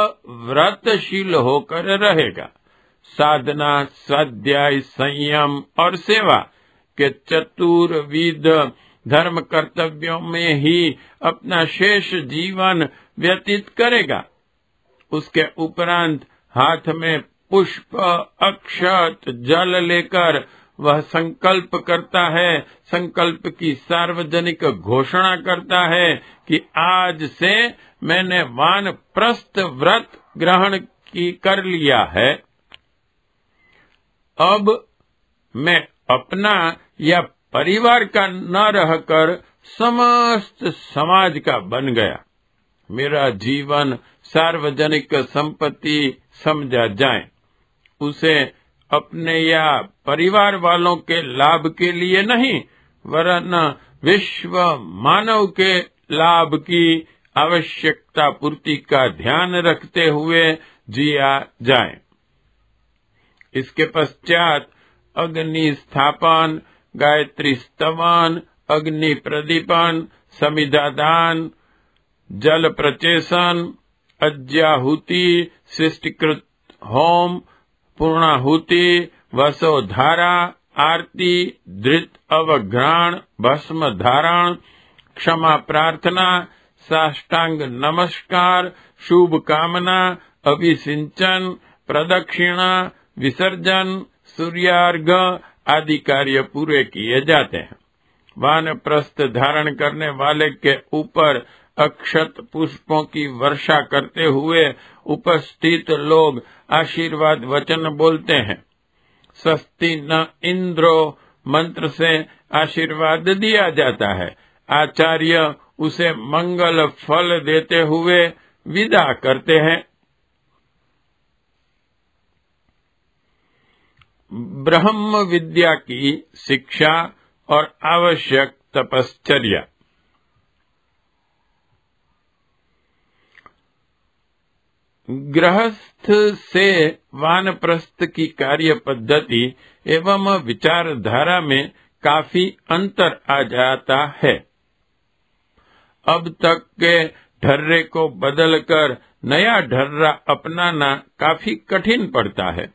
व्रतशील होकर रहेगा। साधना, स्वाध्याय, संयम और सेवा के चतुर्विध धर्म कर्तव्यों में ही अपना शेष जीवन व्यतीत करेगा। उसके उपरांत हाथ में पुष्प, अक्षत, जल लेकर वह संकल्प करता है, संकल्प की सार्वजनिक घोषणा करता है कि आज से मैंने वानप्रस्थ व्रत ग्रहण कर लिया है। अब मैं अपना या परिवार का न रहकर समस्त समाज का बन गया। मेरा जीवन सार्वजनिक संपत्ति समझा जाए। उसे अपने या परिवार वालों के लाभ के लिए नहीं, वरन विश्व मानव के लाभ की आवश्यकता पूर्ति का ध्यान रखते हुए जिया जाए। इसके पश्चात अग्नि स्थापन, गायत्री स्तवन, अग्नि प्रदीपन, समिधादान, जल प्रचेषण, अज्याहुति, सृष्टिकृत होम, पूर्णाहुति, वसोधारा, आरती, धृत अवघ्राण, भस्म धारण, क्षमा प्रार्थना, साष्टांग नमस्कार, शुभ कामना, अभिसिंचन, प्रदक्षिणा, विसर्जन, सूर्यार्घ आदि कार्य पूरे किए जाते हैं। वानप्रस्थ धारण करने वाले के ऊपर अक्षत पुष्पों की वर्षा करते हुए उपस्थित लोग आशीर्वाद वचन बोलते हैं। स्वस्ति न इंद्रो मंत्र से आशीर्वाद दिया जाता है। आचार्य उसे मंगल फल देते हुए विदा करते हैं। ब्रह्म विद्या की शिक्षा और आवश्यक तपश्चर्या। गृहस्थ से वानप्रस्थ की कार्य पद्धति एवं विचारधारा में काफी अंतर आ जाता है। अब तक के ढर्रे को बदलकर नया ढर्रा अपनाना काफी कठिन पड़ता है।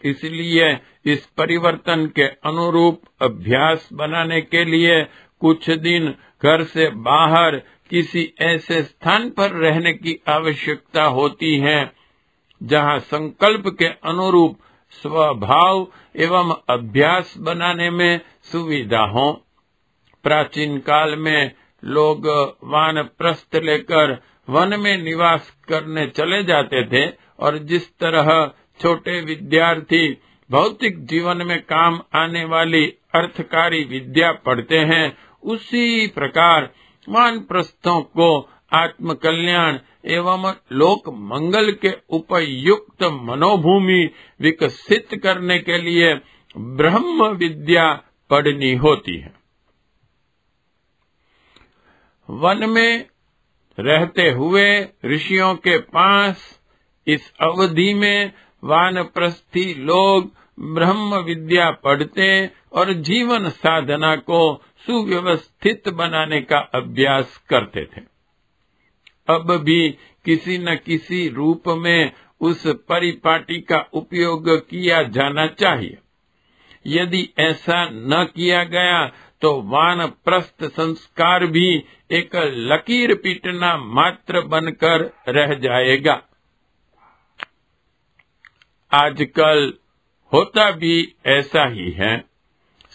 इसलिए इस परिवर्तन के अनुरूप अभ्यास बनाने के लिए कुछ दिन घर से बाहर किसी ऐसे स्थान पर रहने की आवश्यकता होती है जहां संकल्प के अनुरूप स्वभाव एवं अभ्यास बनाने में सुविधा हो। प्राचीन काल में लोग वानप्रस्थ लेकर वन में निवास करने चले जाते थे और जिस तरह छोटे विद्यार्थी भौतिक जीवन में काम आने वाली अर्थकारी विद्या पढ़ते हैं, उसी प्रकार वानप्रस्थों को आत्म कल्याण एवं लोक मंगल के उपयुक्त मनोभूमि विकसित करने के लिए ब्रह्म विद्या पढ़नी होती है। वन में रहते हुए ऋषियों के पास इस अवधि में वानप्रस्थी लोग ब्रह्म विद्या पढ़ते और जीवन साधना को सुव्यवस्थित बनाने का अभ्यास करते थे। अब भी किसी न किसी रूप में उस परिपाटी का उपयोग किया जाना चाहिए। यदि ऐसा न किया गया तो वानप्रस्थ संस्कार भी एक लकीर पीटना मात्र बनकर रह जाएगा। आजकल होता भी ऐसा ही है।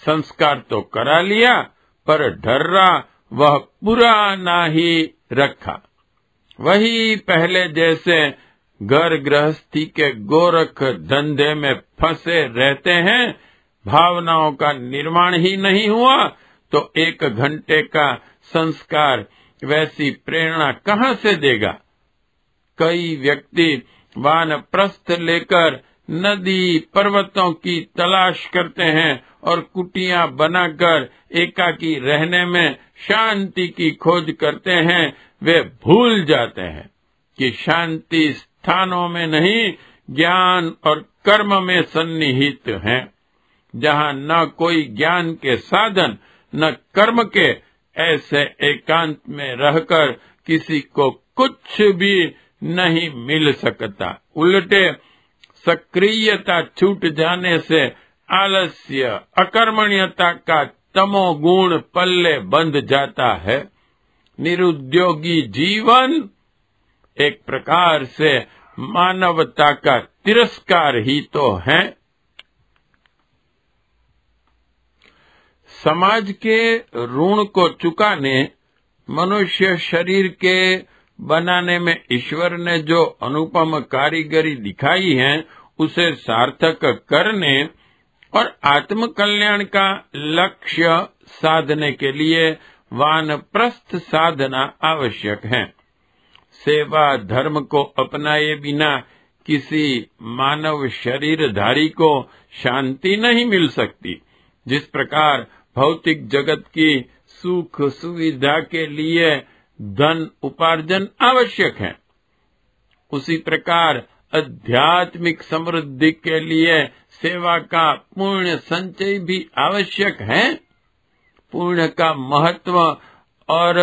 संस्कार तो करा लिया पर ढर्रा वह पूरा ना ही रखा। वही पहले जैसे घर गृहस्थी के गोरख धंधे में फंसे रहते हैं। भावनाओं का निर्माण ही नहीं हुआ तो 1 घंटे का संस्कार वैसी प्रेरणा कहाँ से देगा। कई व्यक्ति वानप्रस्थ लेकर नदी पर्वतों की तलाश करते हैं और कुटिया बनाकर एकाकी रहने में शांति की खोज करते हैं। वे भूल जाते हैं कि शांति स्थानों में नहीं, ज्ञान और कर्म में सन्निहित है। जहाँ न कोई ज्ञान के साधन न कर्म के, ऐसे एकांत में रहकर किसी को कुछ भी नहीं मिल सकता। उल्टे सक्रियता छूट जाने से आलस्य, अकर्मण्यता का तमोगुण पल्ले बंध जाता है। निरुद्योगी जीवन एक प्रकार से मानवता का तिरस्कार ही तो है। समाज के ऋण को चुकाने, मनुष्य शरीर के बनाने में ईश्वर ने जो अनुपम कारीगरी दिखाई है, उसे सार्थक करने और आत्म कल्याण का लक्ष्य साधने के लिए वानप्रस्थ साधना आवश्यक है। सेवा धर्म को अपनाए बिना किसी मानव शरीरधारी को शांति नहीं मिल सकती। जिस प्रकार भौतिक जगत की सुख सुविधा के लिए धन उपार्जन आवश्यक है, उसी प्रकार आध्यात्मिक समृद्धि के लिए सेवा का पुण्य संचय भी आवश्यक है। पुण्य का महत्व और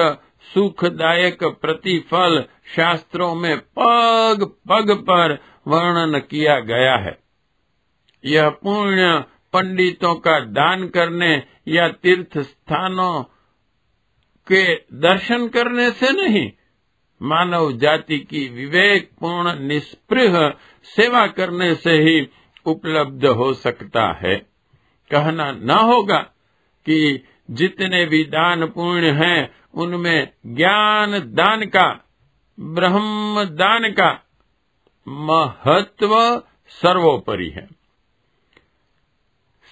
सुखदायक प्रतिफल शास्त्रों में पग पग पर वर्णन किया गया है। यह पुण्य पंडितों का दान करने या तीर्थ स्थानों के दर्शन करने से नहीं, मानव जाति की विवेकपूर्ण निष्पृह सेवा करने से ही उपलब्ध हो सकता है। कहना न होगा कि जितने भी दान पुण्य हैं, उनमें ज्ञान दान का, ब्रह्म दान का महत्व सर्वोपरि है।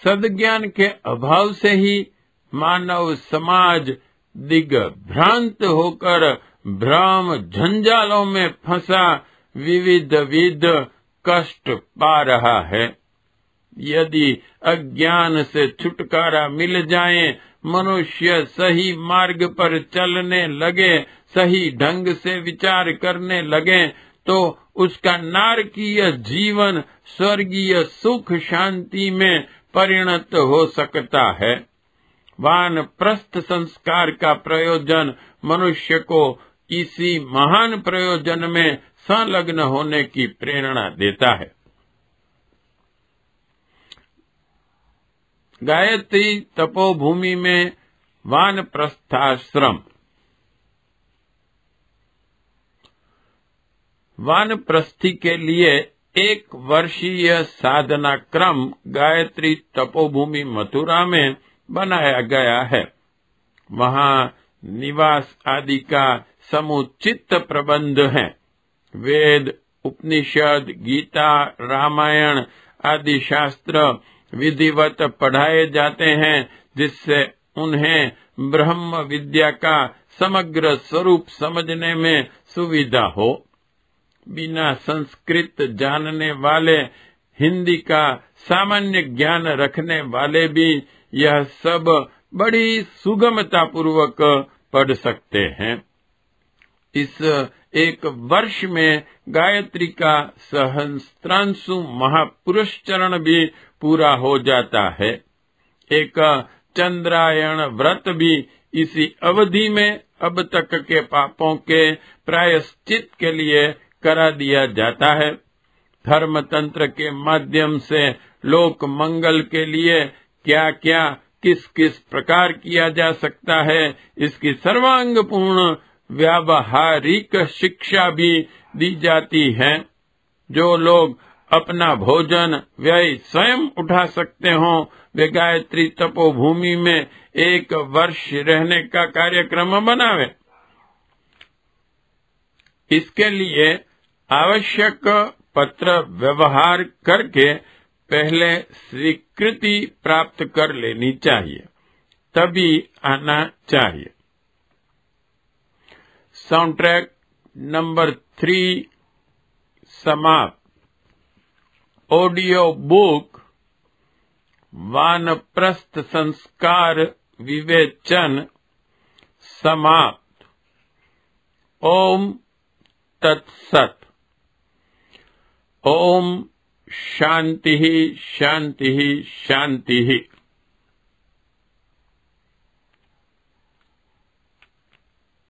सद्ज्ञान के अभाव से ही मानव समाज दिग्भ्रांत होकर भ्रम झंझालों में फंसा विविध कष्ट पा रहा है। यदि अज्ञान से छुटकारा मिल जाए, मनुष्य सही मार्ग पर चलने लगे, सही ढंग से विचार करने लगे, तो उसका नारकीय जीवन स्वर्गीय सुख शांति में परिणत हो सकता है। वानप्रस्थ संस्कार का प्रयोजन मनुष्य को इसी महान प्रयोजन में संलग्न होने की प्रेरणा देता है। गायत्री तपोभूमि में वानप्रस्थाश्रम। वानप्रस्थी के लिए 1 वर्षीय साधना क्रम गायत्री तपोभूमि मथुरा में बनाया गया है। वहाँ निवास आदि का समुचित प्रबंध है। वेद, उपनिषद, गीता, रामायण आदि शास्त्र विधिवत पढ़ाए जाते हैं, जिससे उन्हें ब्रह्म विद्या का समग्र स्वरूप समझने में सुविधा हो। बिना संस्कृत जानने वाले, हिंदी का सामान्य ज्ञान रखने वाले भी यह सब बड़ी सुगमता पूर्वक पढ़ सकते हैं। इस 1 वर्ष में गायत्री का सहस्त्रांशु महापुरुष चरण भी पूरा हो जाता है। एक चंद्रायण व्रत भी इसी अवधि में अब तक के पापों के प्रायश्चित के लिए करा दिया जाता है। धर्मतंत्र के माध्यम से लोक मंगल के लिए क्या क्या किस किस प्रकार किया जा सकता है, इसकी सर्वांगपूर्ण व्यावहारिक शिक्षा भी दी जाती है। जो लोग अपना भोजन व्यय स्वयं उठा सकते हों, वे गायत्री तपोभूमि में 1 वर्ष रहने का कार्यक्रम बनावे। इसके लिए आवश्यक पत्र व्यवहार करके पहले स्वीकृति प्राप्त कर लेनी चाहिए, तभी आना चाहिए। साउंड ट्रैक नंबर 3 समाप्त। ऑडियो बुक वानप्रस्थ संस्कार विवेचन समाप्त। ओम तत्सत। ओम शांति शांति शांति।